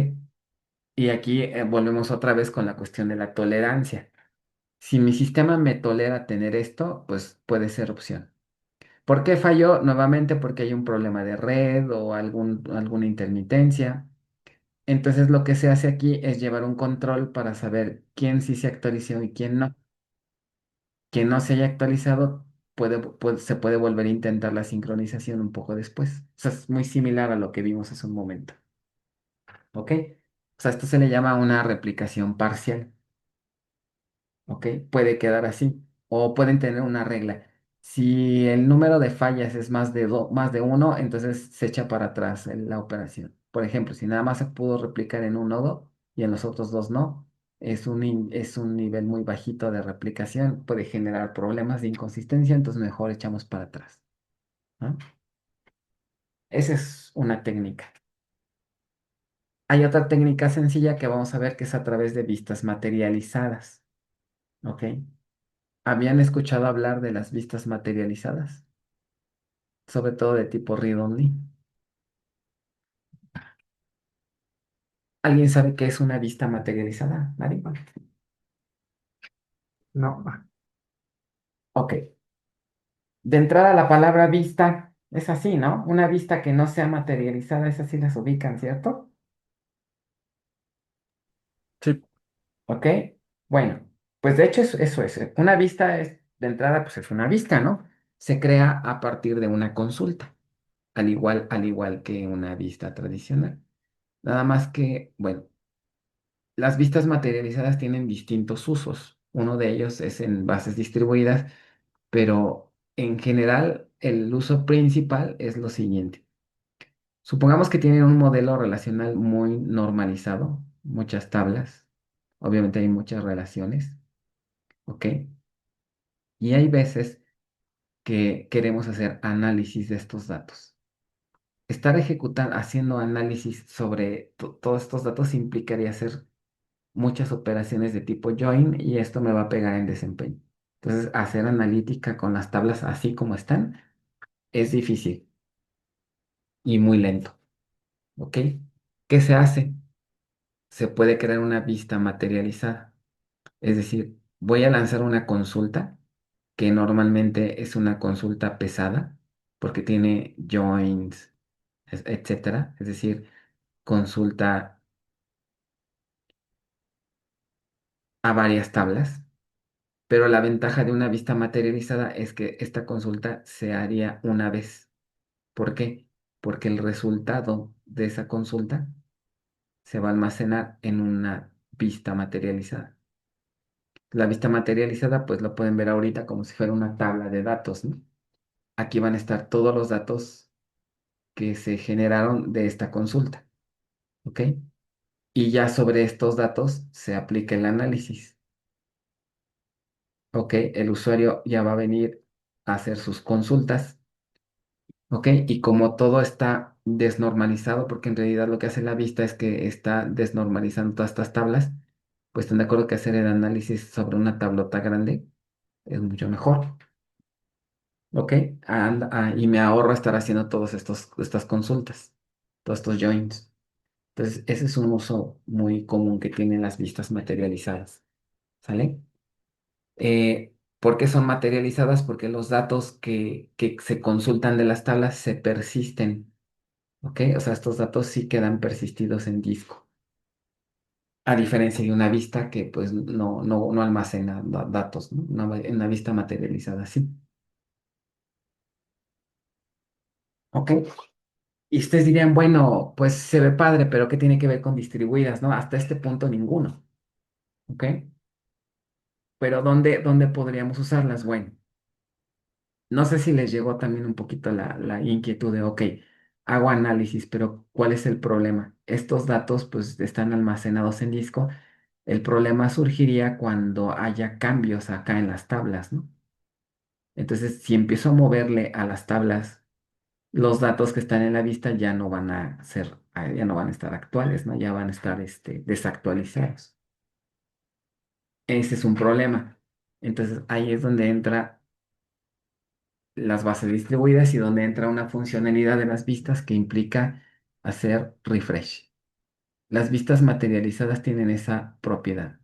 y aquí volvemos otra vez con la cuestión de la tolerancia. Si mi sistema me tolera tener esto, pues puede ser opción. ¿Por qué falló? Nuevamente porque hay un problema de red o alguna intermitencia. Entonces lo que se hace aquí es llevar un control para saber quién sí se actualizó y quién no. Quien no se haya actualizado se puede volver a intentar la sincronización un poco después. O sea, es muy similar a lo que vimos hace un momento. ¿Ok? O sea, esto se le llama una replicación parcial. ¿Ok? Puede quedar así. O pueden tener una regla. Si el número de fallas es más de uno, entonces se echa para atrás la operación. Por ejemplo, si nada más se pudo replicar en un nodo y en los otros dos no, es un nivel muy bajito de replicación, puede generar problemas de inconsistencia, entonces mejor echamos para atrás, ¿no? Esa es una técnica. Hay otra técnica sencilla que vamos a ver que es a través de vistas materializadas, ¿ok? ¿Habían escuchado hablar de las vistas materializadas? Sobre todo de tipo read-only. ¿Alguien sabe qué es una vista materializada? ¿Nadie? No, Ok. De entrada, la palabra vista es así, ¿no? Una vista que no sea materializada, esas sí las ubican, ¿cierto? Sí, Ok. Bueno, pues de hecho eso es. Una vista es, de entrada, pues es una vista, ¿no? Se crea a partir de una consulta, al igual que una vista tradicional. Nada más que, bueno, las vistas materializadas tienen distintos usos. Uno de ellos es en bases distribuidas, pero en general el uso principal es lo siguiente. Supongamos que tienen un modelo relacional muy normalizado, muchas tablas, obviamente hay muchas relaciones, ¿ok? Y hay veces que queremos hacer análisis de estos datos. Haciendo análisis sobre todos estos datos implicaría hacer muchas operaciones de tipo join y esto me va a pegar en desempeño. Entonces, hacer analítica con las tablas así como están es difícil y muy lento, ¿ok? ¿Qué se hace? Se puede crear una vista materializada. Es decir, voy a lanzar una consulta que normalmente es una consulta pesada porque tiene joins, etcétera. Es decir, consulta a varias tablas. Pero la ventaja de una vista materializada es que esta consulta se haría una vez. ¿Por qué? Porque el resultado de esa consulta se va a almacenar en una vista materializada. La vista materializada, pues lo pueden ver ahorita como si fuera una tabla de datos, ¿no? Aquí van a estar todos los datos que se generaron de esta consulta, ¿ok? Y ya sobre estos datos se aplica el análisis, ¿ok? El usuario ya va a venir a hacer sus consultas, ¿ok? Y como todo está desnormalizado, porque en realidad lo que hace la vista es que está desnormalizando todas estas tablas, pues están de acuerdo que hacer el análisis sobre una tablota grande es mucho mejor, ¿ok? Y me ahorro estar haciendo todas estas consultas, todos estos joins. Entonces, ese es un uso muy común que tienen las vistas materializadas, ¿sale? ¿Por qué son materializadas? Porque los datos que se consultan de las tablas se persisten, ¿ok? O sea, estos datos sí quedan persistidos en disco, a diferencia de una vista que pues no almacena datos, ¿no? Una vista materializada, sí, ¿ok? Y ustedes dirían, bueno, pues se ve padre, pero ¿qué tiene que ver con distribuidas, no? Hasta este punto ninguno, ¿ok? Pero ¿dónde podríamos usarlas? Bueno, no sé si les llegó también un poquito la inquietud de, ok, hago análisis, pero ¿cuál es el problema? Estos datos pues están almacenados en disco. El problema surgiría cuando haya cambios acá en las tablas, ¿no? Entonces, si empiezo a moverle a las tablas, los datos que están en la vista ya no van a ser, ya no van a estar actuales, ¿no? Ya van a estar desactualizados. Ese es un problema. Entonces, ahí es donde entra las bases distribuidas y donde entra una funcionalidad de las vistas que implica hacer refresh. Las vistas materializadas tienen esa propiedad,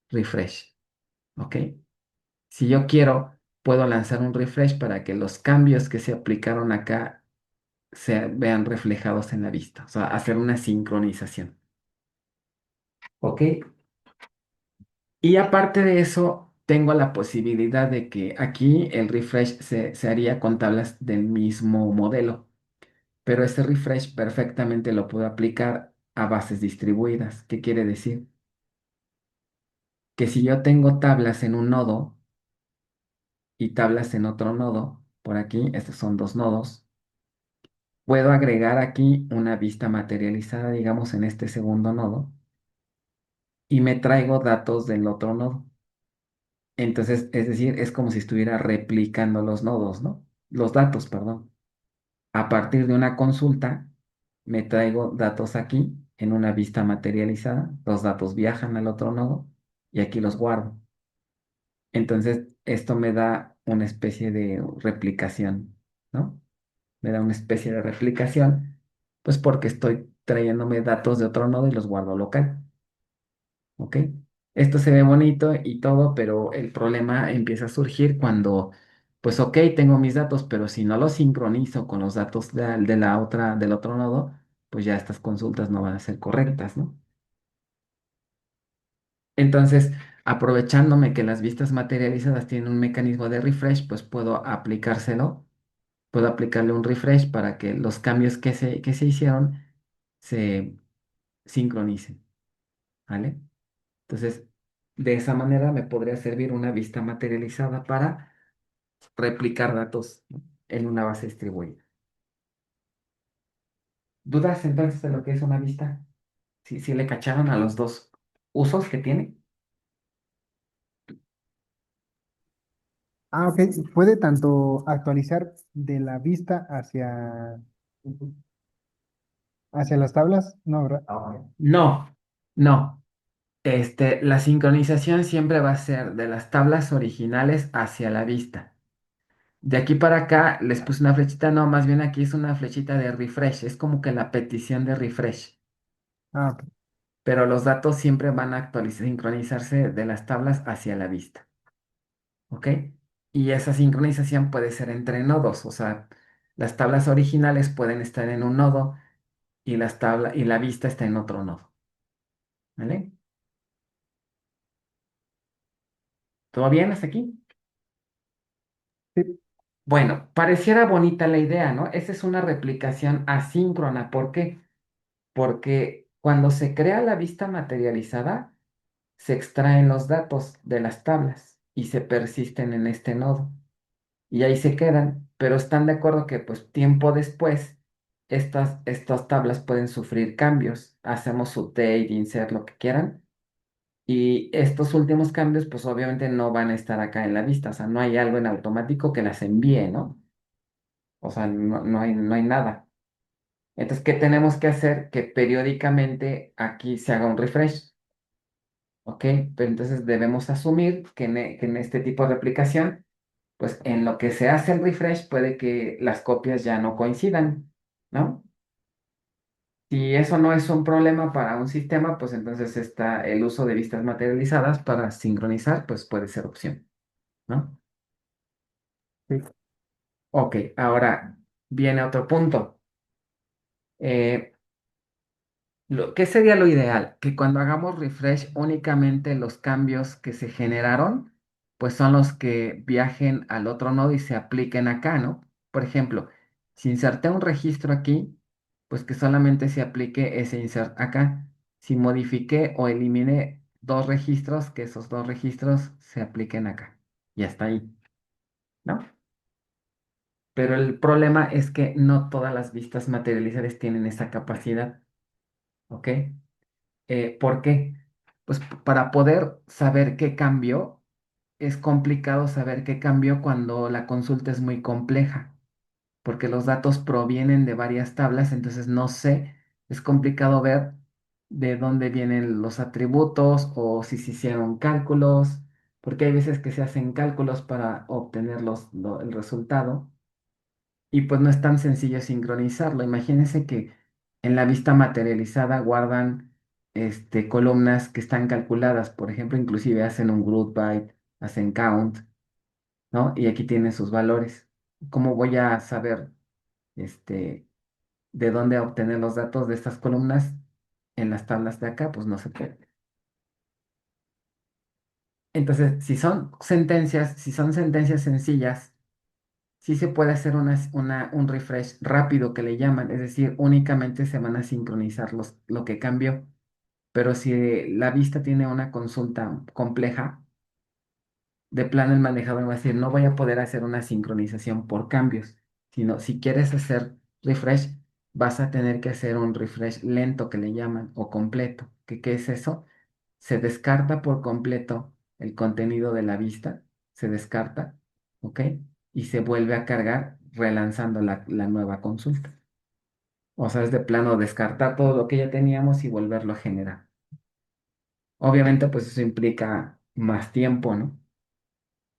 refresh, ¿ok? Si yo quiero, puedo lanzar un refresh para que los cambios que se aplicaron acá se vean reflejados en la vista, o sea, hacer una sincronización, ¿ok? Y aparte de eso, tengo la posibilidad de que aquí el refresh se haría con tablas del mismo modelo, pero ese refresh perfectamente lo puedo aplicar a bases distribuidas. ¿Qué quiere decir? Que si yo tengo tablas en un nodo y tablas en otro nodo, por aquí, estos son dos nodos, puedo agregar aquí una vista materializada, digamos, en este segundo nodo, y me traigo datos del otro nodo. Entonces, es decir, es como si estuviera replicando los nodos, ¿no? Los datos, perdón. A partir de una consulta, me traigo datos aquí en una vista materializada. Los datos viajan al otro nodo y aquí los guardo. Entonces, esto me da una especie de replicación, ¿no? Me da una especie de replicación, pues porque estoy trayéndome datos de otro nodo y los guardo local, ¿ok? Esto se ve bonito y todo, pero el problema empieza a surgir cuando, pues ok, tengo mis datos, pero si no los sincronizo con los datos del otro nodo, pues ya estas consultas no van a ser correctas, ¿no? Entonces, aprovechándome que las vistas materializadas tienen un mecanismo de refresh, pues puedo aplicarle un refresh para que los cambios que se hicieron se sincronicen, ¿vale? Entonces, de esa manera me podría servir una vista materializada para replicar datos, ¿no? En una base distribuida. ¿Dudas entonces de lo que es una vista? Si le cacharon a los dos usos que tiene. Ah, ok. Puede tanto actualizar de la vista hacia las tablas, no, ¿verdad? No, no. La sincronización siempre va a ser de las tablas originales hacia la vista. De aquí para acá les puse una flechita, no, más bien aquí es una flechita de refresh, es como que la petición de refresh, Ah, ok. pero los datos siempre van a actualizar, sincronizarse de las tablas hacia la vista, ¿ok? Y esa sincronización puede ser entre nodos, o sea, las tablas originales pueden estar en un nodo y la vista está en otro nodo, ¿vale? ¿Todo bien hasta aquí? Sí. Bueno, pareciera bonita la idea, ¿no? Esa es una replicación asíncrona. ¿Por qué? Porque Cuando se crea la vista materializada, se extraen los datos de las tablas y se persisten en este nodo. Y ahí se quedan, pero están de acuerdo que pues tiempo después estas tablas pueden sufrir cambios. Hacemos update, insert, lo que quieran. Y estos últimos cambios pues obviamente no van a estar acá en la vista, o sea, no hay algo en automático que las envíe, ¿no? O sea, no hay nada. Entonces, ¿qué tenemos que hacer? Que periódicamente aquí se haga un refresh, ¿ok? Pero entonces debemos asumir que en este tipo de aplicación, pues en lo que se hace el refresh puede que las copias ya no coincidan, ¿no? Si eso no es un problema para un sistema, pues entonces está el uso de vistas materializadas para sincronizar, pues puede ser opción, ¿no? Sí, Ok, ahora viene otro punto. Eh, ¿Qué sería lo ideal? Que cuando hagamos refresh únicamente los cambios que se generaron, pues son los que viajen al otro nodo y se apliquen acá, ¿no? Por ejemplo, si inserté un registro aquí, pues que solamente se aplique ese insert acá. Si modifiqué o eliminé dos registros, que esos dos registros se apliquen acá. Y hasta ahí, ¿no? Pero el problema es que no todas las vistas materializadas tienen esa capacidad, ¿ok? ¿Por qué? Pues para poder saber qué cambió, es complicado saber qué cambió cuando la consulta es muy compleja, porque los datos provienen de varias tablas, entonces no sé, es complicado ver de dónde vienen los atributos o si se hicieron cálculos, porque hay veces que se hacen cálculos para obtener el resultado y pues no es tan sencillo sincronizarlo. Imagínense que en la vista materializada guardan columnas que están calculadas. Por ejemplo, inclusive hacen un group by, hacen count, ¿no? Y aquí tienen sus valores. ¿Cómo voy a saber este, de dónde obtener los datos de estas columnas en las tablas de acá? Pues no se puede. Entonces, si son sentencias sencillas, sí se puede hacer un refresh rápido que le llaman, es decir, únicamente se van a sincronizar lo que cambió. Pero si la vista tiene una consulta compleja, de plano el manejador va a decir, no voy a poder hacer una sincronización por cambios, sino si quieres hacer refresh, vas a tener que hacer un refresh lento que le llaman o completo. ¿Qué es eso? Se descarta por completo el contenido de la vista, se descarta, ¿ok? Y se vuelve a cargar relanzando la nueva consulta. O sea, es de plano descartar todo lo que ya teníamos y volverlo a generar. Obviamente, pues eso implica más tiempo, ¿no?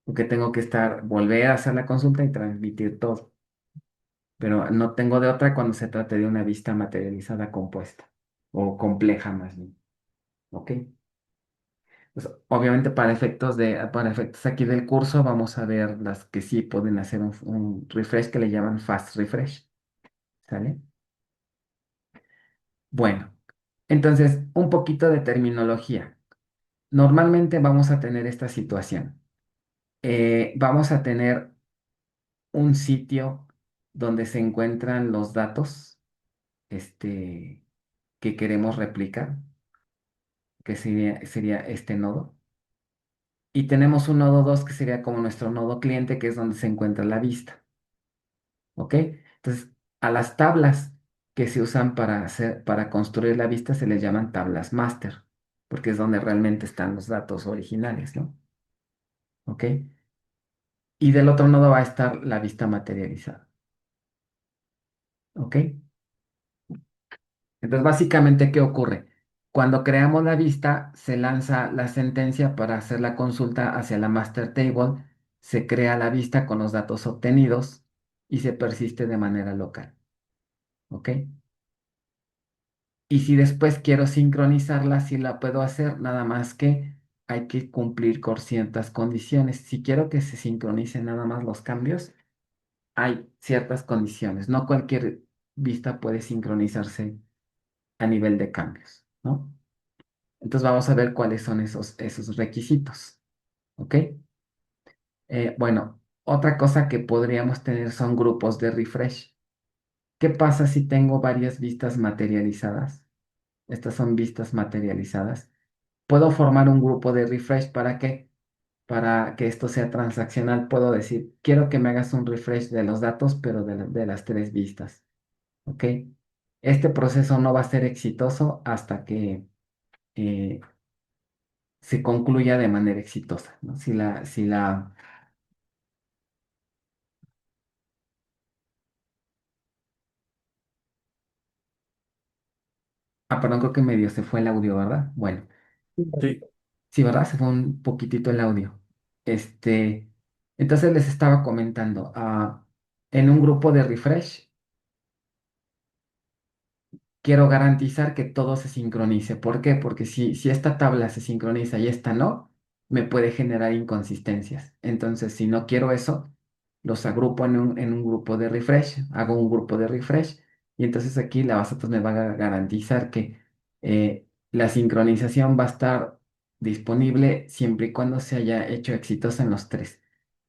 Porque tengo que volver a hacer la consulta y transmitir todo. Pero no tengo de otra cuando se trate de una vista materializada compuesta o compleja más bien, ¿ok? Pues, obviamente para efectos aquí del curso vamos a ver las que sí pueden hacer un refresh que le llaman fast refresh, ¿sale? Bueno, entonces un poquito de terminología. Normalmente vamos a tener esta situación. Vamos a tener un sitio donde se encuentran los datos este, que queremos replicar, que sería este nodo. Y tenemos un nodo 2 que sería como nuestro nodo cliente, que es donde se encuentra la vista. ¿Ok? Entonces, a las tablas que se usan para construir la vista se les llaman tablas master, porque es donde realmente están los datos originales, ¿no? ¿Ok? Y del otro nodo va a estar la vista materializada. ¿Ok? Entonces, básicamente, ¿qué ocurre? Cuando creamos la vista, se lanza la sentencia para hacer la consulta hacia la master table, se crea la vista con los datos obtenidos y se persiste de manera local. ¿Ok? Y si después quiero sincronizarla, sí la puedo hacer, nada más que hay que cumplir con ciertas condiciones. Si quiero que se sincronicen nada más los cambios, hay ciertas condiciones. No cualquier vista puede sincronizarse a nivel de cambios, ¿no? Entonces vamos a ver cuáles son esos requisitos, ¿ok? Bueno, otra cosa que podríamos tener son grupos de refresh. ¿Qué pasa si tengo varias vistas materializadas? Estas son vistas materializadas. Puedo formar un grupo de refresh. ¿Para qué? Para que esto sea transaccional. Puedo decir, quiero que me hagas un refresh de los datos, pero de las tres vistas. ¿Ok? Este proceso no va a ser exitoso hasta que eh, se concluya de manera exitosa, ¿no? Perdón, creo que medio se fue el audio, ¿verdad? Bueno, Sí, sí, ¿verdad? Se fue un poquitito el audio. Este, entonces les estaba comentando, en un grupo de refresh, quiero garantizar que todo se sincronice. ¿Por qué? Porque si esta tabla se sincroniza y esta no, me puede generar inconsistencias. Entonces, si no quiero eso, los agrupo en un grupo de refresh, hago un grupo de refresh y entonces aquí la base pues, me va a garantizar que la sincronización va a estar disponible siempre y cuando se haya hecho exitosa en los tres.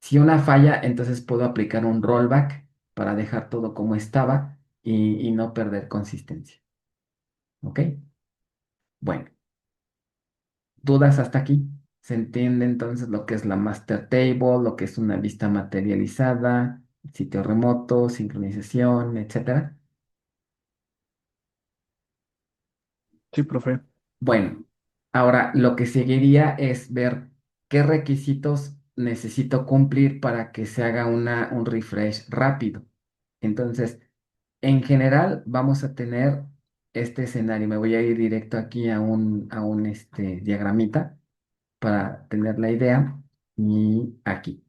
Si una falla, entonces puedo aplicar un rollback para dejar todo como estaba y no perder consistencia. ¿Ok? Bueno, ¿dudas hasta aquí? ¿Se entiende entonces lo que es la master table, lo que es una vista materializada, sitio remoto, sincronización, etcétera? sí, profe. Bueno, ahora lo que seguiría es ver qué requisitos necesito cumplir para que se haga un refresh rápido. Entonces, en general, vamos a tener este escenario. Me voy a ir directo aquí a un diagramita para tener la idea y aquí.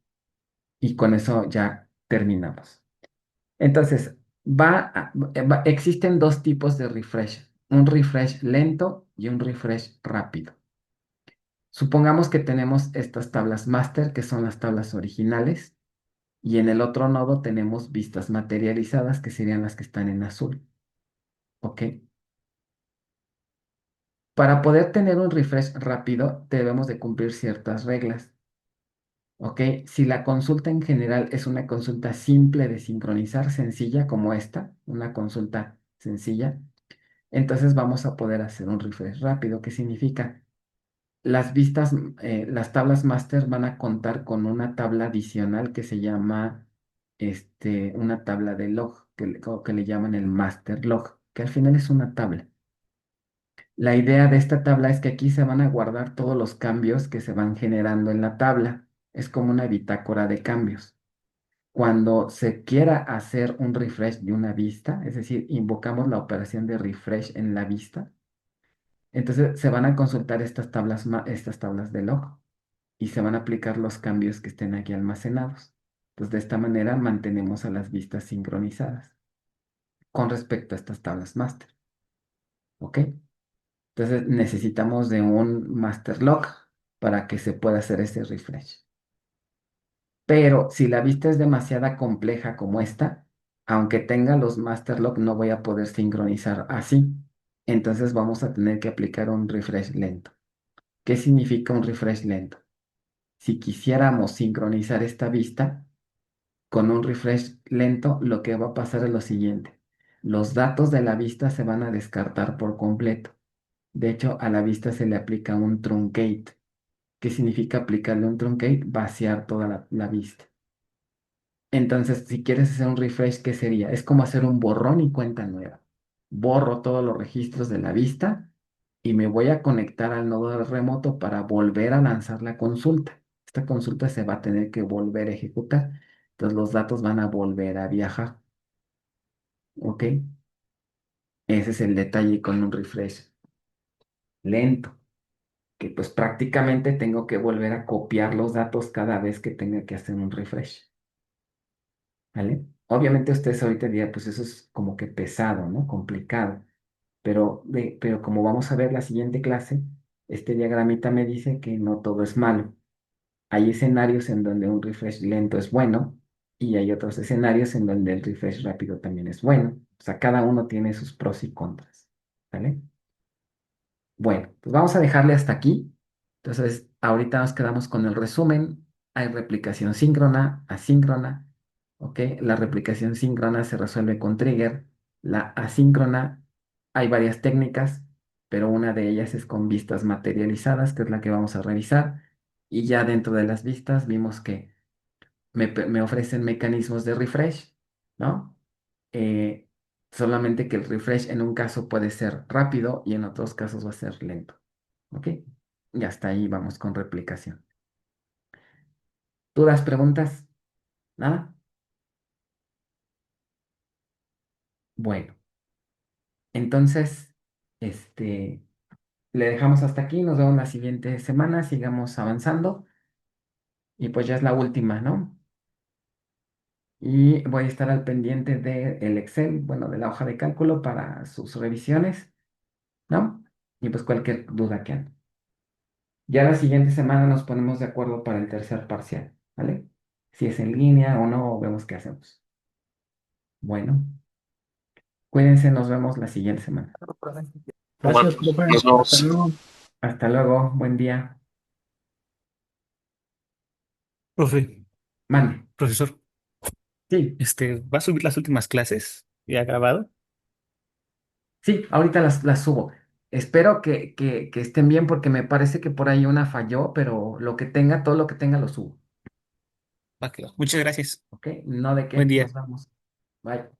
Y con eso ya terminamos. Entonces, existen dos tipos de refresh, un refresh lento y un refresh rápido. Supongamos que tenemos estas tablas master, que son las tablas originales, y en el otro nodo tenemos vistas materializadas, que serían las que están en azul. ¿Ok? Para poder tener un refresh rápido, debemos de cumplir ciertas reglas. ¿Ok? Si la consulta en general es una consulta simple de sincronizar, sencilla como esta, una consulta sencilla, entonces vamos a poder hacer un refresh rápido. ¿Qué significa? Las tablas master van a contar con una tabla adicional que se llama una tabla de log, que le llaman el master log, que al final es una tabla. La idea de esta tabla es que aquí se van a guardar todos los cambios que se van generando en la tabla. Es como una bitácora de cambios. Cuando se quiera hacer un refresh de una vista, es decir, invocamos la operación de refresh en la vista, entonces se van a consultar estas tablas de log y se van a aplicar los cambios que estén aquí almacenados. Entonces, de esta manera mantenemos a las vistas sincronizadas con respecto a estas tablas master. ¿Ok? Entonces necesitamos de un master log para que se pueda hacer ese refresh. Pero si la vista es demasiado compleja como esta, aunque tenga los master log, no voy a poder sincronizar así. Entonces vamos a tener que aplicar un refresh lento. ¿Qué significa un refresh lento? Si quisiéramos sincronizar esta vista con un refresh lento, lo que va a pasar es lo siguiente. Los datos de la vista se van a descartar por completo. De hecho, a la vista se le aplica un truncate. ¿Qué significa aplicarle un truncate? Vaciar toda la vista. Entonces, si quieres hacer un refresh, ¿qué sería? Es como hacer un borrón y cuenta nueva. Borro todos los registros de la vista y me voy a conectar al nodo de remoto para volver a lanzar la consulta. Esta consulta se va a tener que volver a ejecutar. Entonces, los datos van a volver a viajar. ¿Ok? Ese es el detalle con un refresh lento, que pues prácticamente tengo que volver a copiar los datos cada vez que tenga que hacer un refresh. ¿Vale? Obviamente ustedes ahorita dirán, pues eso es como que pesado, ¿no? Complicado. Pero como vamos a ver la siguiente clase, este diagramita me dice que no todo es malo. Hay escenarios en donde un refresh lento es bueno y hay otros escenarios en donde el refresh rápido también es bueno. O sea, cada uno tiene sus pros y contras. ¿Vale? Bueno, pues vamos a dejarle hasta aquí. Entonces, ahorita nos quedamos con el resumen. Hay replicación síncrona, asíncrona. ¿Ok? La replicación síncrona se resuelve con trigger. La asíncrona, hay varias técnicas. pero una de ellas es con vistas materializadas, que es la que vamos a revisar. Y ya dentro de las vistas vimos que me ofrecen mecanismos de refresh, ¿no? Eh, Solamente que el refresh en un caso puede ser rápido y en otros casos va a ser lento, ¿ok? Y hasta ahí vamos con replicación. ¿Dudas, preguntas? ¿Nada? Bueno, entonces, este, le dejamos hasta aquí, nos vemos la siguiente semana, sigamos avanzando y pues ya es la última, ¿no? Y voy a estar al pendiente del Excel, bueno, de la hoja de cálculo para sus revisiones, ¿no? Y pues cualquier duda que haya. Ya la siguiente semana nos ponemos de acuerdo para el tercer parcial, ¿vale? Si es en línea o no, vemos qué hacemos. Bueno, cuídense, nos vemos la siguiente semana. Gracias, profe. Nos Hasta vemos. luego. Hasta luego, buen día. Profe, Mande. profesor, Sí, ¿va a subir las últimas clases ya grabado? sí, ahorita las subo. Espero que estén bien porque me parece que por ahí una falló, pero lo que tenga, todo lo que tenga lo subo. Va que va. Muchas gracias. ¿Ok? No de Buen qué, día. nos vemos. Bye.